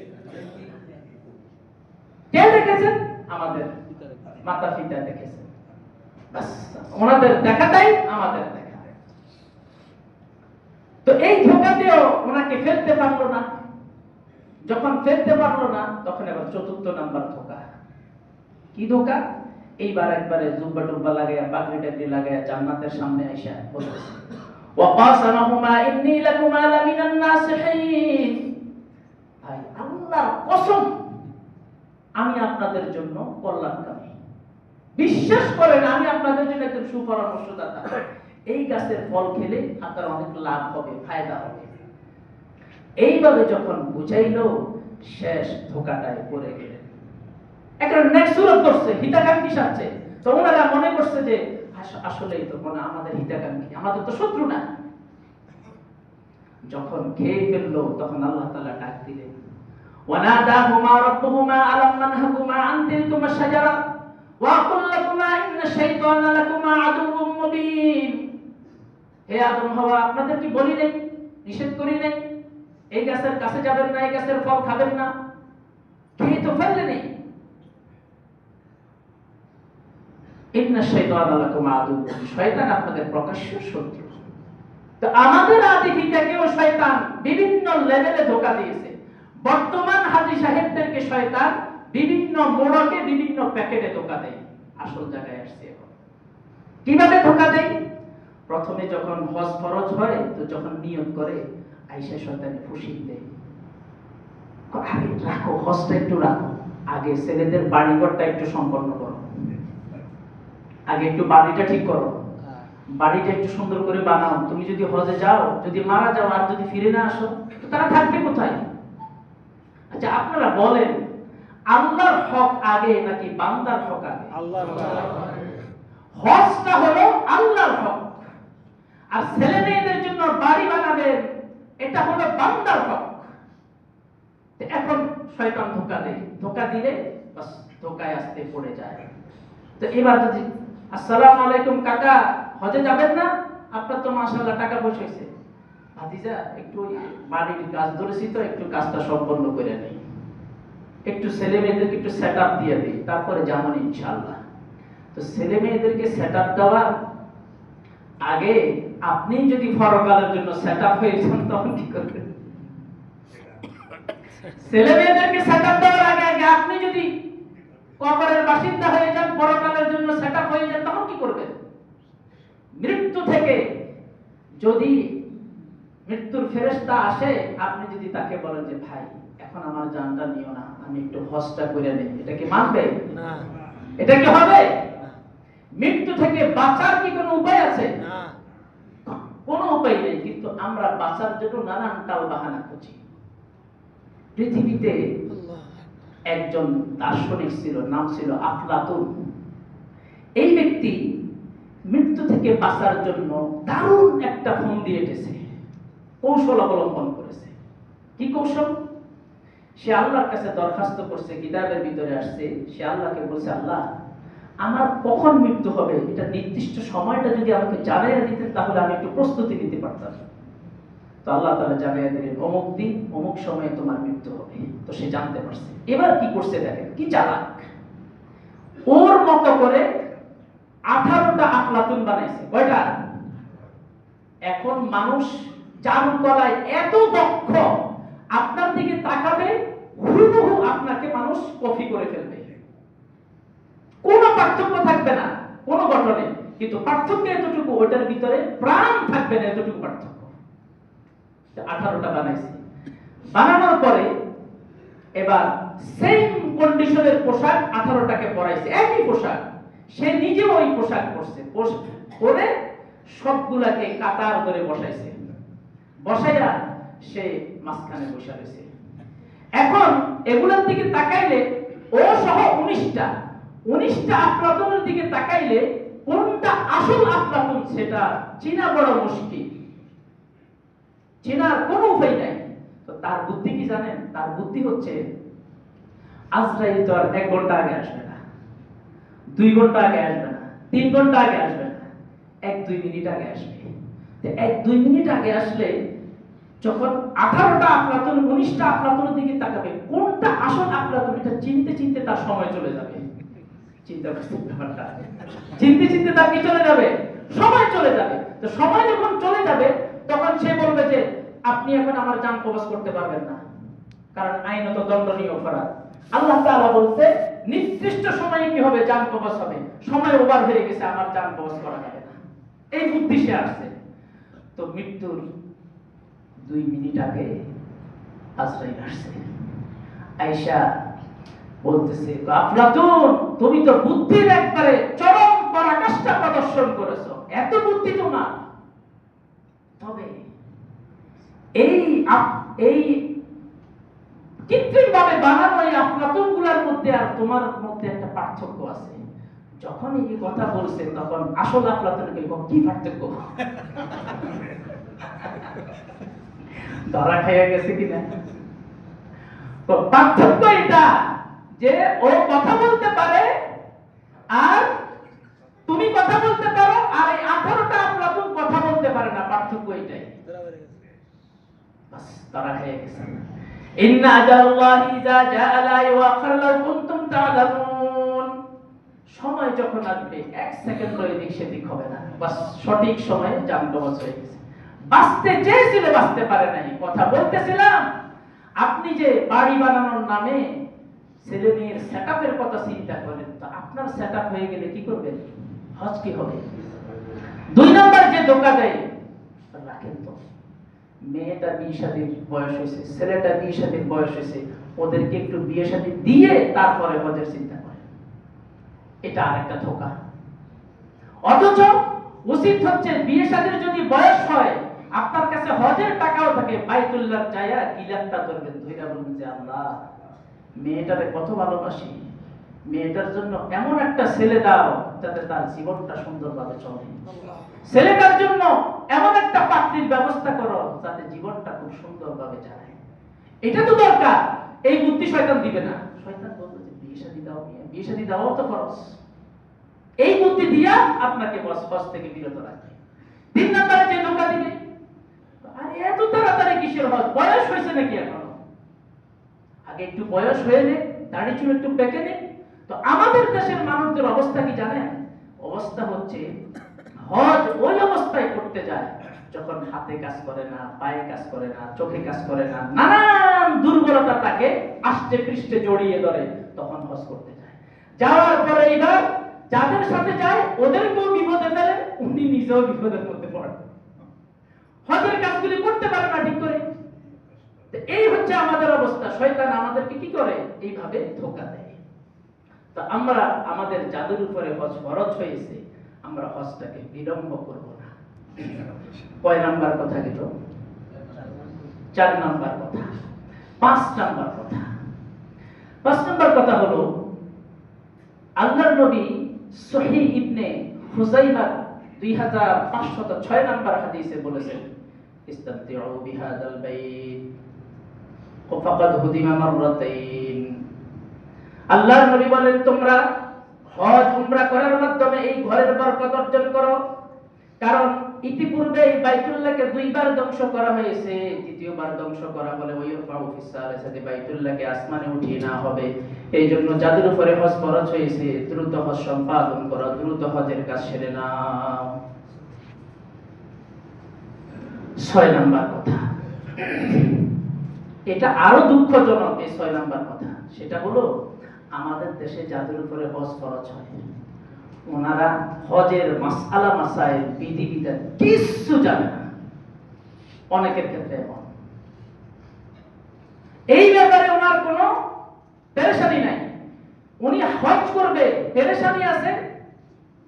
কে দেখেছেন? আমাদের মাতা পিতা দেখেছেন, বাস ওনাদের দেখাটাই আমাদের দেখা। তো এই ধোঁকাতেও ওনাকে ফেলতে পারলো না। যখন ফেলতে পারলো না, তখন এবার চতুর্থ নাম্বার ধোঁকা। কি ধোঁকা? এইবার একবারে জুব্বা টুব্বা লাগাইয়া, পাগড়ি টাগড়ি লাগাইয়া জান্নাতের সামনে আইসা বলতেছে, ওয়া কাসামাহুমা ইন্নী লাকুমা লামিনান নাসিহিন। ভাই আল্লাহর কসম, আমি আপনাদের জন্য কল্যাণকামী, বিশ্বাস করেন আমি আপনাদের জন্য একজন সুপরামর্শদাতা, এই গাছের ফল খেলে আপনার অনেক লাভ হবে, ফায়দা হবে। এইভাবে যখন বুঝাইলো, শেষ ধোঁকাটায় পড়ে গেলেন। একটা নেক্সুরত করছে, হিতাকাঙ্ক্ষী সাজছে। তো ওনারা মনে করছে যে আসলেই তো মনে আমাদের হিতাকাঙ্ক্ষী, আমাদের তো শত্রু না। যখন খেয়ে ফেললো, তখন আল্লাহ তাআলা ডাক দিলেন, ওয়ানাদাহুমা রাব্বুহুমা আলাম নানহাকুমা আন তিলকুমা শাজারা ওয়া কুল লাকুমা ইন্না শাইতানা লাকুমা আদুউম মুবিন। হে আদম হাওয়া, আপনাদের কি বলি নাই, নিষেধ করি নাই, এই গাছের কাছে যাবেন না, এই গাছের ফল খাবেন না? খেয়ে তো ফেললেন। ইন্না শাইতানা লাকুম আদুউন, শয়তান আপনাদের প্রকাশ্য শত্রু। তো আমাদের আদি পিতাকেও শয়তান বিভিন্ন লেভেলে ধোঁকা দিয়েছে। বর্তমান হাজী সাহেবদেরকে শয়তান বিভিন্ন মোড়কে বিভিন্ন প্যাকেটে ধোঁকা দেয়। আসল জায়গায় আসছে এখন। কিভাবে ধোঁকা দেয়? প্রথমে যখন হজ ফরজ হয়, তো যখন নিয়ত করে আয়েশা শয়তানে খুশি দেয়, আগে রাখো, হজটা একটু রাখো, আগে ছেলেদের বাড়িঘরটা একটু সম্পন্ন করো, আগে একটু বাড়িটা ঠিক করো, বাড়িটা একটু সুন্দর করে বানাও। তুমি যদি হজে যাও, যদি মারা যাও, আর যদি ফিরে না আসো, তো তারা থাকবে কোথায়? আচ্ছা আপনারা বলেন, আল্লাহর হক আগে নাকি বান্দার হক আগে? আল্লাহর হক। হজটা হলো আল্লাহর হক, আর ছেলে মেয়েদের জন্য বাড়ি বানাবেন, এটা হলো বান্দার হক। এখন শয়তান ধোঁকা দেয়, ধোঁকা দিলে বাস ধোঁকায় আসতে পড়ে যায়। তো এবার যদি আসসালামু আলাইকুম কাকা, হজে যাবেন না? আপনার তো মাশাআল্লাহ টাকা পয়সা হয়েছে, ভাতিজা একটু বাড়ির কাজ ধরেছি, তো একটু কাজটা সম্পন্ন করে নেই, একটু ছেলে মেয়েদেরকে একটু সেট আপ দিয়ে দিই, তারপরে যেমন ইনশাআল্লাহ। তো ছেলে মেয়েদেরকে সেট আপ দেওয়ার আগে আপনি যদি পরকালের জন্য সেট আপ হয়ে যান, তখন কি করবেন? ছেলে মেয়েদেরকে সেট আপ দেওয়ার আগে আগে আপনি যদি কবরের বাসিন্দা হয়ে যান, পরকালের জন্য সেট আপ হয়ে যান, তখন কি করবেন? মৃত্যু থেকে যদি মৃত্যুর ফেরেশতা আসে, আপনি যদি তাকে বলেন যে ভাই এখন আমার জানটা নিও না, আমি একটু হজটা করে নেই, এটা কি মানবে? না। এটা কি হবে? মৃত্যু থেকে বাঁচার কি কোনো উপায় আছে? না, কোনো উপায় নেই। কিন্তু আমরা বাঁচার জন্য নানান টাল বাহানা খুঁজি। পৃথিবীতে একজন দার্শনিক ছিল, নাম ছিল আফলাতুন। এই ব্যক্তি মৃত্যু থেকে বাঁচার জন্য দারুণ একটা ফোন দিয়ে এসেছে, কৌশল অবলম্বন করেছে। কি কৌশল? সে আল্লাহর কাছে দরখাস্ত করছে, কিতাবের ভিতরে আসছে, সে আল্লাহকে বলছে, আল্লাহ আমার কখন মৃত্যু হবে এটা নির্দিষ্ট সময়টা যদি আমাকে জানাইয়া দিতেন, তাহলে আমি একটু প্রস্তুতি নিতে পারতাম। তো আল্লাহ তাআলা জানাইয়া দিলেন, অমুক দিন অমুক সময়ে তোমার মৃত্যু হবে। তো সে জানতে পারছে। এবার কি করছে দেখেন, কি চালাক, ওর মতো করে 18টা আফলাতুন বানাইছে। কয়টা? এখন মানুষ চারুকলায় এত দক্ষ, আপনার দিকে তাকাবে, হুবহু আপনাকে মানুষ কপি করে ফেলবে, কোনো পার্থক্য থাকবে না কোনো গঠনে, কিন্তু পার্থক্য এতটুকু, ওটার ভিতরে প্রাণ থাকবে না, এতটুকু পার্থক্য। 18টা বানাইছে। বানানোর পরে এবার সেম কন্ডিশনের পোশাক 18টাকে পরাইছে, একই পোশাক, সে নিজেও ওই পোশাক পরছে, পরে সবগুলাকে কাতার করে বসাইছে, বসাইয়া সে মাঝখানে বসে রয়েছে। এখন এগুলোর দিকে তাকাইলে ও সহ 19টা আফলাতুনের দিকে তাকাইলে কোনটা আসল আফলাতুন সেটা চেনা বড় মুশকিল, চেনার কোনো উপায় নাই। তো তার বুদ্ধি কি জানেন? তার বুদ্ধি হচ্ছে, আজরাইল তো আর 1 ঘন্টা আগে আসবে না, 2 ঘন্টা আগে আসবে না, 3 ঘন্টা আগে আসবে না, 1-2 মিনিট আগে আসবে। 1-2 মিনিট আগে আসলে যখন 18টা আফলাতুন 19টা আফলাতুনের দিকে তাকাবে, কোনটা আসল আফলাতুন এটা চিনতে চিনতে তার সময় চলে যাবে। চিন্তা করতে ব্যাপারটা, চিনতে চিনতে তার কি চলে যাবে? সময় চলে যাবে। তো সময় যখন চলে যাবে, তখন সে বলবে যে আপনি এখন আমার জান কবজ করতে পারবেন না, কারণ আইনত দণ্ডনীয় অপরাধ। আল্লাহ তাআলা বলতে নির্দিষ্ট সময়ে কি হবে? জান কবজ হবে। সময় ওভার হয়ে গেছে, আমার জান কবজ করা যাবে না। এই বুদ্ধি সে আসছে। তো মৃত্যুর 2 মিনিট আগে আজরাইল আসছে। আয়েশা বলতেছে, আফলাতুন তুমি তো বুদ্ধির একবারে চরম পরাকাষ্ঠা প্রদর্শন করেছো, এত বুদ্ধি তোমার। তবে এই কৃত্রিম ভাবে বানানো এই আফলাতুন গুলার মধ্যে আর তোমার মধ্যে একটা পার্থক্য আছে। যখন এই কথা বলছে, তখন আসল আফলাতুন কি পার্থক্য ধরা খাইয়া গেছে কিনা? তো পার্থক্য এটা যে ও কথা বলতে পারে আর তুমি কথা বলতে পারো, আর এই 18টা আফলাতুন কথা বলতে পারে না। পার্থক্য এটাই, বাস তারা খেয়ে গেছে। ইন্না আজাল্লাহি ইযা জাআ লা ইউআখির লাউ কুনতুম তা'লামুন। সময় যখন আসবে 1 সেকেন্ড এদিক সেদিক হবে না, বাস সঠিক সময়ে জামগমজ হয়ে গেছে। বাঁচতে চেয়েছিল, বাঁচতে পারে নাই। কথা বলতেছিলাম, আপনি যে বাড়ি বানানোর নামে ছেলে মেয়ের সেটআপের কথা চিন্তা করেন, তো আপনার সেটআপ হয়ে গেলে কি করবেন? হজ কি হবে? 2 নাম্বার যে ধোঁকা দেয়, রাখেন তো, মেয়েটা বিয়ে শাদীর বয়স হয়েছে, ছেলেটা বিয়ে শাদীর বয়স হয়েছে, ওদেরকে একটু বিয়ে শাদী দিয়ে তারপরে হজের চিন্তা করে, এটা আরেকটা ধোঁকা। অথচ উচিত হচ্ছে বিয়ে শাদীর যদি বয়স হয়, আপনার কাছে হজের টাকাও থাকে, বাইতুল্লাহ যায়া গিলাফটা ধরবেন, ধইরা বলবেন যে আল্লাহ, মেয়েটারে কত ভালোবাসি, মেয়েটার জন্য এমন একটা ছেলে দাও যাতে তার জীবনটা সুন্দরভাবে চলে, ছেলেটার জন্য এমন একটা পাত্রীর ব্যবস্থা করো যাতে জীবনটা খুব সুন্দরভাবে যায়। এটা তো দরকার। এই বুদ্ধি শয়তান দিবে না। শয়তান বলবে যে বিয়ে শাদী দাও, বিয়ে শাদী দাও তো ফরজ। এই বুদ্ধি দিয়া আপনাকে হজ থেকে বিরত রাখবে। 3 নম্বরে যে ধোঁকা দিবে, আরে এত তাড়াতাড়ি কিসের হজ, বয়স হয়েছে নাকি এখনো? আগে একটু বয়স হয়ে নে, দাড়ি চুল একটু পেকে নে। তো আমাদের দেশের মানুষদের অবস্থা কি জানেন? অবস্থা হচ্ছে হজ ওই অবস্থায় করতে যায় যখন হাতে কাজ করে না, পায়ে কাজ করে না, চোখে কাজ করে না, নানান দুর্বলতা তাকে আষ্টে পৃষ্ঠে জড়িয়ে ধরে, তখন হজ করতে যায়। যাওয়ার পরে এবার যাদের সাথে যায় ওদেরকেও বিপদে ফেলে, উনি নিজেও বিপদের মধ্যে পড়ে, হজের কাজগুলি করতে পারে না ঠিক করে। এই হচ্ছে আমাদের অবস্থা। শয়তান আমাদেরকে কি করে? এইভাবে ধোঁকা দেয়। তো আমরা আমাদের যাদের উপরে হজ ফরজ হয়েছে, আমরা হজটাকে বিলম্ব করব না। কয় নাম্বার কথা গেল? 4 নাম্বার কথা। 5 নাম্বার কথা। 5 নাম্বার কথা হলো, আল্লাহর নবী সহিহ ইবনে হুযাইমা 2506 নাম্বার হাদিসে বলেছেন, ইস্তামতিউ বিহাদাল বাইত ফাকাদ হুদিমা মাররাতাইন। আল্লাহর নবী বলেন, তোমরা হজ উমরা করার মাধ্যমে এই ঘরের বরকত অর্জন করো, কারণ ইতিপূর্বে এই বাইতুল্লাহকে 2 বার ধ্বংস করা হয়েছে, তৃতীয়বার ধ্বংস করা বলে ওই সাথে বাইতুল্লাহকে আসমানে উঠিয়ে নেওয়া হবে। এই জন্য যাদের উপরে হজ ফরজ হয়েছে, দ্রুত হজ সম্পাদন করো, দ্রুত হজের কাজ সেরে নাও। 6 নাম্বার কথা, এটা আরো দুঃখজনক। এই 6 নাম্বার কথা সেটা হলো, আমাদের দেশে যাদের উপরে হজ ফরজ হয়, ওনারা হজের মাসআলা মাসাইল বিধি বিধান কিছু জানে না। অনেকের ক্ষেত্রে এমন। এই ব্যাপারে ওনার কোনো পেরেশানি নাই, উনি হজ করবে, পেরেশানি আছে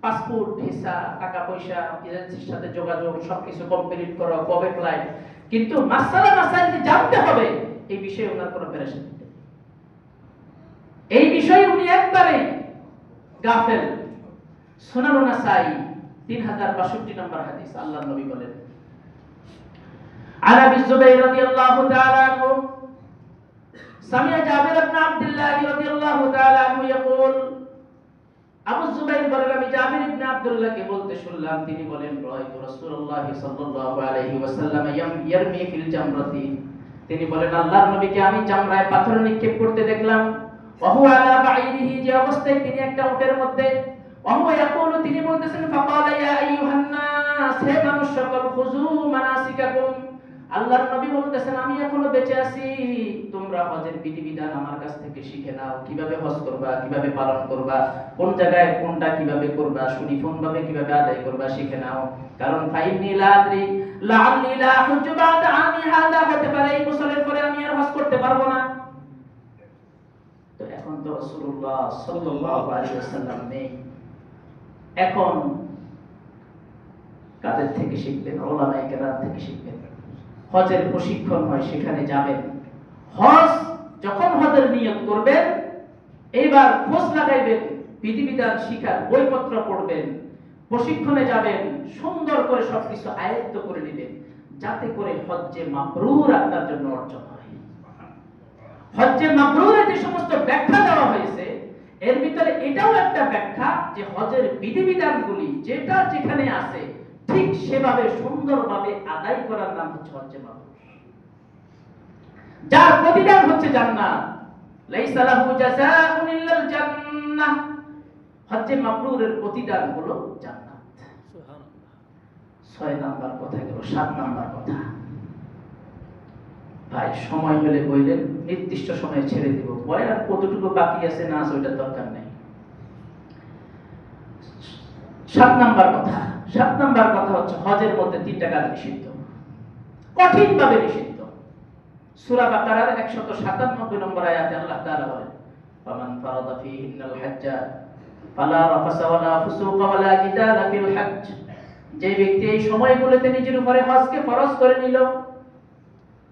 পাসপোর্ট, ভিসা, টাকা পয়সা, এজেন্সির সাথে যোগাযোগ, সবকিছু কমপ্লিট করো, কবে ফ্লাইট, কিন্তু মাসআলা মাসাইল জানতে হবে, এই বিষয়ে ওনার কোনো পেরেশানি নেই। এই বিষয়ে উনি একবারে গাফেল। সুনান নাসাই 3062 নম্বর হাদিস, আল্লাহর নবী বলেন, আন আবি যুবাইর রাদিয়াল্লাহু তাআলা আনহু সামি'a জাবির ইবনে আব্দুল্লাহ রাদিয়াল্লাহু তাআলা আনহু ইয়াকুল, আবু যুবাইর বলেন, আমি জাবির ইবনে আব্দুল্লাহকে বলতে শুনলাম, তিনি বলেন, রাআইতু রাসূলুল্লাহ সাল্লাল্লাহু আলাইহি ওয়াসাল্লাম ইয়ারমি ফিল জামরাতি, তিনি বলেন, আল্লাহর নবীকে আমি জামরায় পাথর নিক্ষেপ করতে দেখলাম। ওয়া হুয়া আলা বাঈরিহি, যে অবস্থায় তিনি একটা উটের মধ্যে, ওয়া হুয়া ইয়াকুলু, তিনি বলতেছেন, ফাকালা ইয়া আইয়ুহান নাস, হে মানুষ সকল, খুযু মানাসিকাকুম, আল্লাহর নবী বলতেছেন, আমি এখনো বেঁচে আছি, তোমরা হজের বিধিবিধান আমার কাছ থেকে শিখে নাও, কিভাবে হজ করবা, কিভাবে পালন করবা, কোন জায়গায় কোনটা কিভাবে করবা, সুনিপুণভাবে কিভাবে আদায় করবা শিখে নাও। কারণ ফাইন্নী লা আদরি লাআল্লি লা হুজ্জু বা'দা আমি হাযা, হতে পারে এই বছরের পরে আমি আর হজ করতে পারবো না। তো এখন তো রাসূলুল্লাহ সাল্লাল্লাহু আলাইহি ওয়াসাল্লাম নেই, এখন কাদের থেকে শিখবেন? উলামায়ে কেরাম থেকে শিখবেন। হজের প্রশিক্ষণ হয়, সেখানে যাবেন। হজ যখন হজের নিয়ত করবেন, এইবার খোঁজ লাগাইবেন, বিধিবিধান শিখার বইপত্র পড়বেন, প্রশিক্ষণে যাবেন, সুন্দর করে সবকিছু আয়ত্ত করে নেবেন, যাতে করে হজ্জে মাবরুর আপনার জন্য অর্জন হয়। হজ্জে মাবরুরের যে সমস্ত ব্যাখ্যা দেওয়া হয়েছে, এর ভিতরে এটাও একটা ব্যাখ্যা যে হজের বিধিবিধানগুলি যেটা যেখানে আছে ঠিক সেভাবে সুন্দরভাবে আদায় করার নাম হচ্ছে হজ্জে মাবরুর, যার প্রতিদান হচ্ছে জান্নাত। লাইসা লাহু জাযাউন ইল্লাল জান্নাহ, হজ্জে মাবরুরের প্রতিদান হলো জান্নাত। 6 নাম্বার কথা গেল, 7 নাম্বার কথা ভাই সময় হলে বললেন নির্দিষ্ট সময়ে ছেড়ে দিব, বয়ান কতটুকু বাকি আছে না আছে ওইটা দরকার নেই। 7 নাম্বার কথা, 7 নাম্বার কথা হচ্ছে হজের মধ্যে 3টা কাজ নিষিদ্ধ, কঠিনভাবে নিষিদ্ধ। সূরা বাকারার 197 নম্বর আয়াতে আল্লাহ তাআলা বলেন, ফামান ফারাদা ফীহিন্নাল হাজ্জা ফালা রাফাসা ওয়ালা ফুসুকা ওয়ালা জিদালা ফিল হজ্জ। যে ব্যক্তি এই সময়গুলোতে নিজের উপরে হজকে ফরজ করে নিল,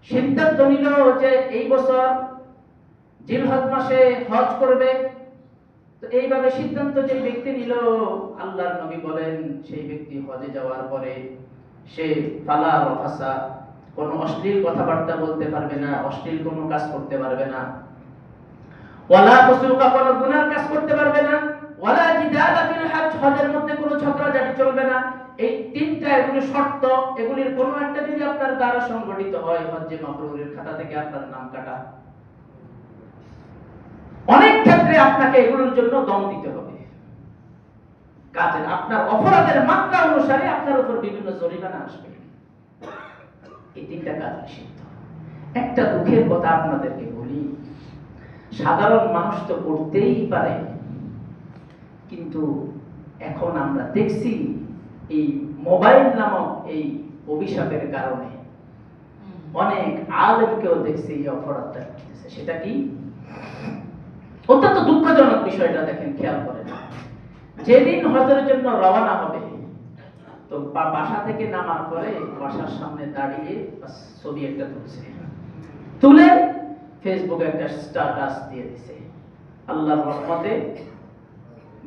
সিদ্ধান্ত নিল যে এই বছর জিলহজ মাসে হজ করবে, তো এইভাবে সিদ্ধান্ত যে ব্যক্তি নিল, আল্লাহর নবী বলেন সেই ব্যক্তি হজে যাওয়ার পরে সে ফালা রাফাসা, কোনো অশ্লীল কথাবার্তা বলতে পারবে না, অশ্লীল কোনো কাজ করতে পারবে না, ওয়ালা ফুসুকা, কোনো গুনার কাজ করতে পারবে না, ওয়ালা জিদালা ফিল হজ্জ, হজের মধ্যে কোনো ঝগড়াঝাটি চলবে না। এই 3টা এগুলি শর্ত, এগুলির কোনো একটা যদি আপনার দ্বারা সংগঠিত হয়, হজ্জে মাবরুরের খাতা থেকে আপনার নাম কাটা। অনেক ক্ষেত্রে আপনাকে এগুলোর জন্য দম দিতে হবে, কাজের আপনার অপরাধের মাত্রা অনুসারে আপনার উপর বিভিন্ন জরিমানা আসবে। এই 3টা কাজ নিষিদ্ধ। একটা দুঃখের কথা আপনাদেরকে বলি, সাধারণ মানুষ তো করতেই পারে, কিন্তু এখন আমরা দেখছি এই মোবাইল নামক এই অভিশাপের কারণে অনেক আলেমকেও দেখছি এই অপরাধটা করতেছে। সেটা কি? অত্যন্ত দুঃখজনক বিষয়টা দেখেন, খেয়াল করেন। যেদিন হজের জন্য রওনা হবে, তো বাসা থেকে নামার পরে বাসার সামনে দাঁড়িয়ে ছবি একটা তুলছে, তুলে ফেসবুকে একটা স্ট্যাটাস দিয়ে দিছে, আল্লাহর রহমতে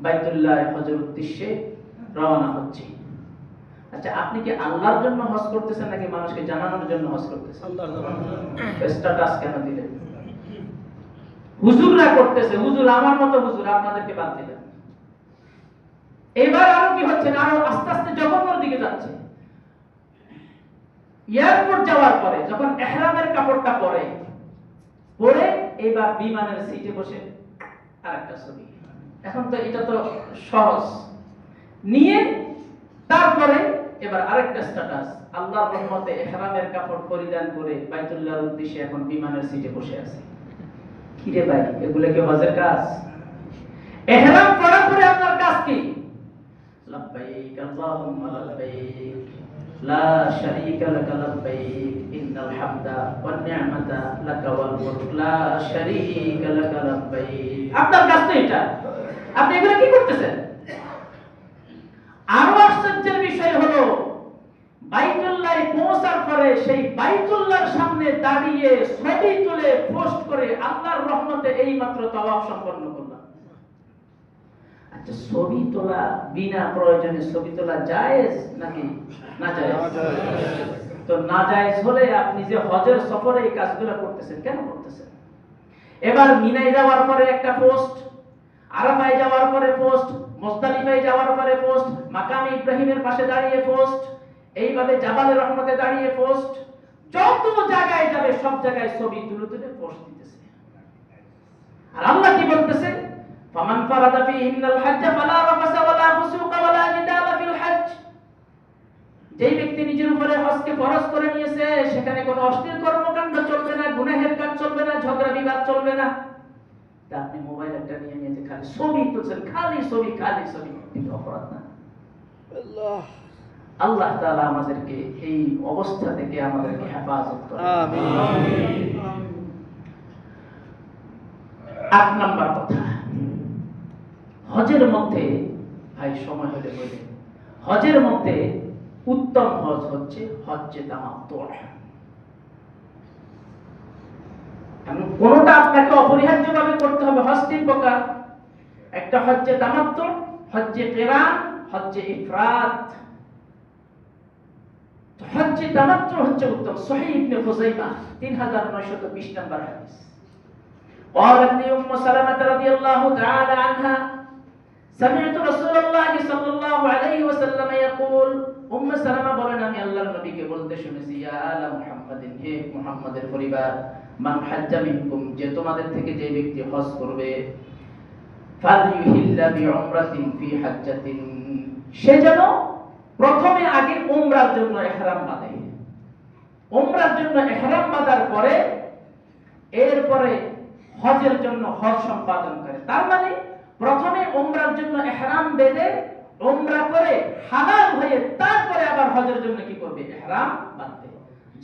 বাইতুল্লাহ হজের উদ্দেশ্যে রওনা হচ্ছে। আচ্ছা, আপনি কি আল্লাহর জন্য হজ করতেছেন নাকি মানুষকে জানানোর জন্য হজ করতেছেন? আল্লাহর জন্য। স্ট্যাটাস কেন দিলেন? হুজুররা করতেছে, হুজুর আমার মতো হুজুর আপনাদেরকে বাদ দিলেন। এবার আরো কি হচ্ছে, আরো আস্তে আস্তে জঘন্যর দিকে যাচ্ছে। এয়ারপোর্ট যাওয়ার পরে যখন ইহরামের কাপড়টা পরে এবার বিমানের সিটে বসে আরেকটা ছবি। এখন তো এটা তো সহজ, নিয়ে তারপরে এবার আরেকটা স্ট্যাটাস, আল্লাহর রহমতে ইহরামের কাপড় পরিধান করে বাইতুল্লাহর উদ্দেশ্যে এখন বিমানের সিটে বসে আছে। কি রে ভাই, এগুলো কি হজের কাজ? ইহরাম পরার পরে আপনার কাজ কি? লাব্বাইক আল্লাহুম্মা লাব্বাইক লা শারীকা লাকা লাব্বাইক ইন্নাল হামদা ওয়ান নি'মাতা লাকা ওয়াল মুলক লা শারীকা লাকা লাব্বাইক। আপনার কাজ তো এটা, আপনি এগুলো কি করতেছেন? আরো আশ্চর্যের বিষয় হলো, বাইতুল্লাহে পৌঁছার পরে সেই বাইতুল্লাহর সামনে দাঁড়িয়ে ছবি তুলে পোস্ট করে আল্লাহর রহমতে এই মাত্র তাওয়াফ সম্পন্ন করলাম। আচ্ছা, ছবি তোলা বিনা প্রয়োজনে ছবি তোলা জায়েজ নাকি না জায়েজ? তো না জায়েজ হলে আপনি যে হজের সফরে এই কাজগুলো করতেছেন, কেন করতেছেন? এবার মিনায় যাওয়ার পরে একটা পোস্ট, আরাফায় যাওয়ার পরে পোস্ট, মুজদালিফায় যাওয়ার পরে পোস্ট, মাকামে ইব্রাহিমের পাশে দাঁড়িয়ে পোস্ট, এইভাবে জাবালে রহমতে দাঁড়িয়ে পোস্ট, যত জায়গায় যাবে সব জায়গায় ছবি তুলে তুলে পোস্ট দিতেছে। আর আল্লাহ কি বলতেছে? ফামান ফারাদা ফীহিন্নাল হজ্জ ফালা রাফাসা ওয়ালা ফুসুকা ওয়ালা জিদালা ফিল হজ্জ। যেই ব্যক্তি নিজের উপরে হজকে ফরজ করে নিয়েছে, সেখানে কোনো অশ্লীল কর্মকাণ্ড চলবে না, গুনাহের কাজ চলবে না, ঝগড়া বিবাদ চলবে না। তা আপনি মোবাইল একটা নিয়ে নিয়ে খালি ছবি তুলছেন, খালি ছবি, কিন্তু অপরাধ না? আল্লাহ তাআলা আমাদেরকে এই অবস্থা থেকে আমাদেরকে হেফাজত করুন, আমিন। 8 নাম্বার কথা, হজের মধ্যে ভাই সময় হলে বলেন, হজের মধ্যে উত্তম হজ হচ্ছে হজ্জে তামাত্তু। এমন কোনটা আপনাকে অপরিহার্যভাবে করতে হবে। হজ 3 প্রকার, একটা হজ্জে তামাত্তু, হজ্জে কিরান, হজ্জে ইফরাদ। হজ্জে তামাত্তু হচ্ছে উত্তম। সহিহ ইবনে খুযাইমা 3920 নম্বর হাদিস। قالت لي ام سلمة رضي الله تعالى عنها سمعت رسول الله صلى الله عليه وسلم يقول, সালামা বলেন আমি আল্লাহর নবীকে বলতে শুনেছি, ইয়া আলা মুহাম্মাদিন, হে মুহাম্মাদের পরিবার, মান হাজ্জা মিনকুম, যে তোমাদের থেকে যে ব্যক্তি হজ করবে, ফালইউহিল্লা বিউমরাতিন ফি হাজ্জাতিন, সে যেন প্রথমে আগে উমরার জন্য ইহরাম বাঁধে, উমরার জন্য ইহরাম বাঁধার পরে এরপরে হজের জন্য হজ সম্পাদন করে। তার মানে প্রথমে উমরার জন্য ইহরাম বেঁধে উমরা করে হালাল হয়ে তারপরে আবার হজের জন্য কি করবে? ইহরাম বাঁধবে।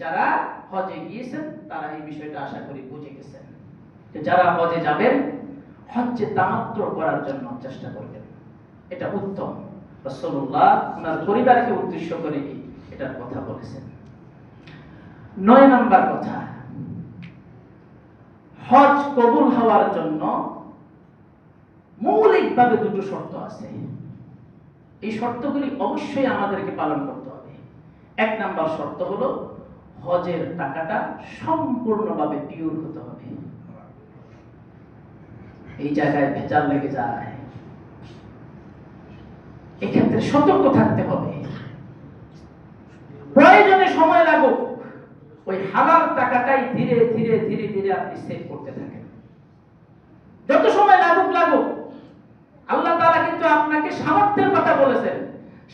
যারা হজে গিয়েছেন তারা এই বিষয়টা আশা করি বুঝে গেছেন। যারা হজে যাবেন হজ্জে তামাত্তু করার জন্য চেষ্টা করবেন, এটা উত্তম। রাসূলুল্লাহ ওনার পরিবারকে উদ্দেশ্য করে এটার কথা বলেছেন। ৯ নম্বর কথা, হজ কবুল হওয়ার জন্য মৌলিকভাবে দুটো শর্ত আছে। এই শর্তগুলি অবশ্যই আমাদেরকে পালন করতে হবে। ১ নম্বর শর্ত হলো হজের টাকাটা সম্পূর্ণভাবে পিওর হতে হবে। এই জায়গায় ভেজাল লেগে যায়, এক্ষেত্রে সতর্ক থাকতে হবে। প্রয়োজনে সময় লাগুক, ওই হালাল টাকাটাই ধীরে ধীরে ধীরে ধীরে আপনি সেভ করতে থাকেন। যত সময় লাগুক লাগুক, আল্লাহ তাআলা কিন্তু আপনাকে সামর্থ্যের কথা বলেছেন।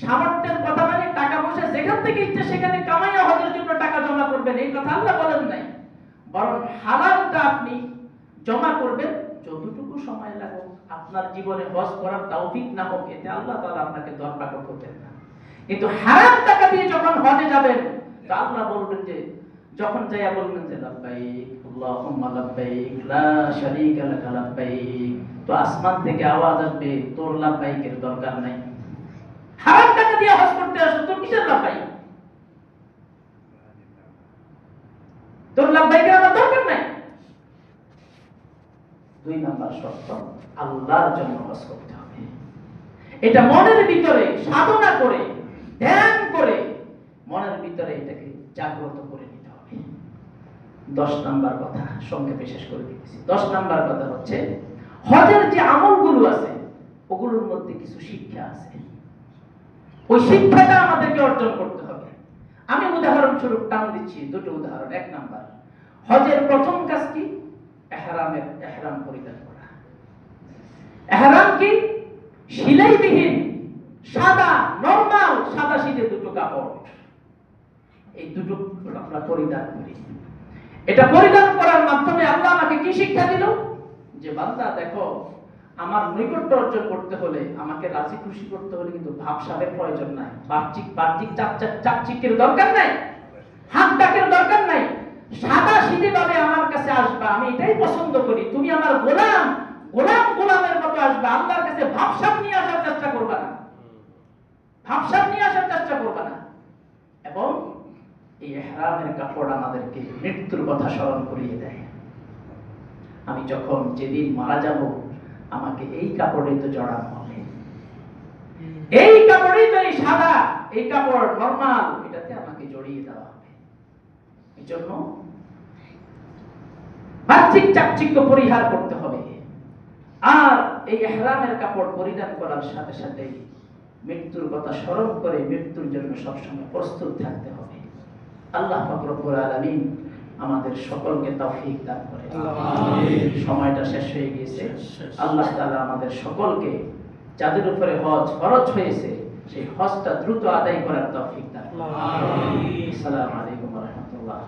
সামর্থ্যের কথা মানে টাকা পয়সা যেখান থেকে ইচ্ছে সেখানে কামাইয়া হজের জন্য টাকা জমা করবেন, এই কথা আল্লাহ বলেন নাই। বরং হালালটা আপনি জমা করবেন যতটুকু সময় লাগুক। আপনার জীবনে হজ করার তৌফিক না হোক, এতে আল্লাহ তাআলা আপনাকে দরকার করবেন না। কিন্তু হারাম টাকা দিয়ে যখন হজে যাবেন, তা আল্লাহ বলবেন যে, যখন যাইয়া বলবেন যে লাব্বাইক আল্লাহুম্মা লাব্বাইক লা শারীকা লাকা লাব্বাইক, তো আসমান থেকে আওয়াজ আসবে তোর লাব্বাইকের দরকার নাই। হারাম টাকা দিয়ে হজ করতে আসো, তোর কিসের লাব্বাইক? তোর লাব্বাইকের আমার দরকার নাই। ২ নম্বর শর্ত, আল্লাহর জন্য হজ করতে হবে। এটা মনের ভিতরে সাধনা করে, ধ্যান করে মনের ভিতরে এটাকে জাগ্রত করে নিতে হবে। ১০ নম্বর কথা সংক্ষেপে শেষ করে দিচ্ছি। ১০ নম্বর কথা হচ্ছে, হজের যে আমলগুলো আছে ওগুলোর মধ্যে কিছু শিক্ষা আছে, ওই শিক্ষাটা আমাদেরকে অর্জন করতে হবে। আমি উদাহরণস্বরূপ টান দিচ্ছি 2টো উদাহরণ। ১ নম্বর, হজের প্রথম কাজ কি? ইহরাম পরিধান করা। ইহরাম কি? সেলাইবিহীন সাদা নরমাল সাদা শীতের 2টো কাপড়, এই 2টো আমরা পরিধান করি। এটা পরিধান করার মাধ্যমে আল্লাহ আমাকে কি শিক্ষা দিল? যে বান্দা দেখো, আমার নৈকট্য অর্জন করতে হলে, আমাকে রাজি খুশি করতে হলে কিন্তু ভাবসাবের প্রয়োজন নাই, বাহ্যিক চাকচিকের দরকার নাই, হাত ডাকের দরকার নাই। সাদা সিধে ভাবে আমার কাছে আসবা, আমি এটাই পছন্দ করি। তুমি আমার গোলাম, গোলামের মতো আসবা। আল্লাহর কাছে ভাবসাব নিয়ে আসার চেষ্টা করবা না, ভাবসাব নিয়ে আসার চেষ্টা করবা না। এবং এই ইহরামের কাপড় আমাদেরকে মৃত্যুর কথা স্মরণ করিয়ে দেয়। আমি যখন যেদিন মারা যাব, আমাকে এই কাপড়ে তো জড়ানো হবে, এই কাপড়েই তো, এই সাদা এই কাপড় নরমাল, এটাতে আমাকে জড়িয়ে দেওয়া হবে। এই জন্য বাহ্যিক চাকচিক্য পরিহার করতে হবে। আর এই ইহরামের কাপড় পরিধান করার সাথে সাথে মৃত্যুর কথা স্মরণ করে মৃত্যুর জন্য সবসময় প্রস্তুত থাকতে হবে। আল্লাহ পাক রব্বুল আলামিন আমাদের সকলকে তৌফিক দান করেন। সময়টা শেষ হয়ে গিয়েছে। আল্লাহ তাআলা আমাদের সকলকে যাদের উপরে হজ ফরজ হয়েছে সেই হজটা দ্রুত আদায় করার তৌফিক দান করুন। আসসালামু আলাইকুম ওয়া রাহমাতুল্লাহ।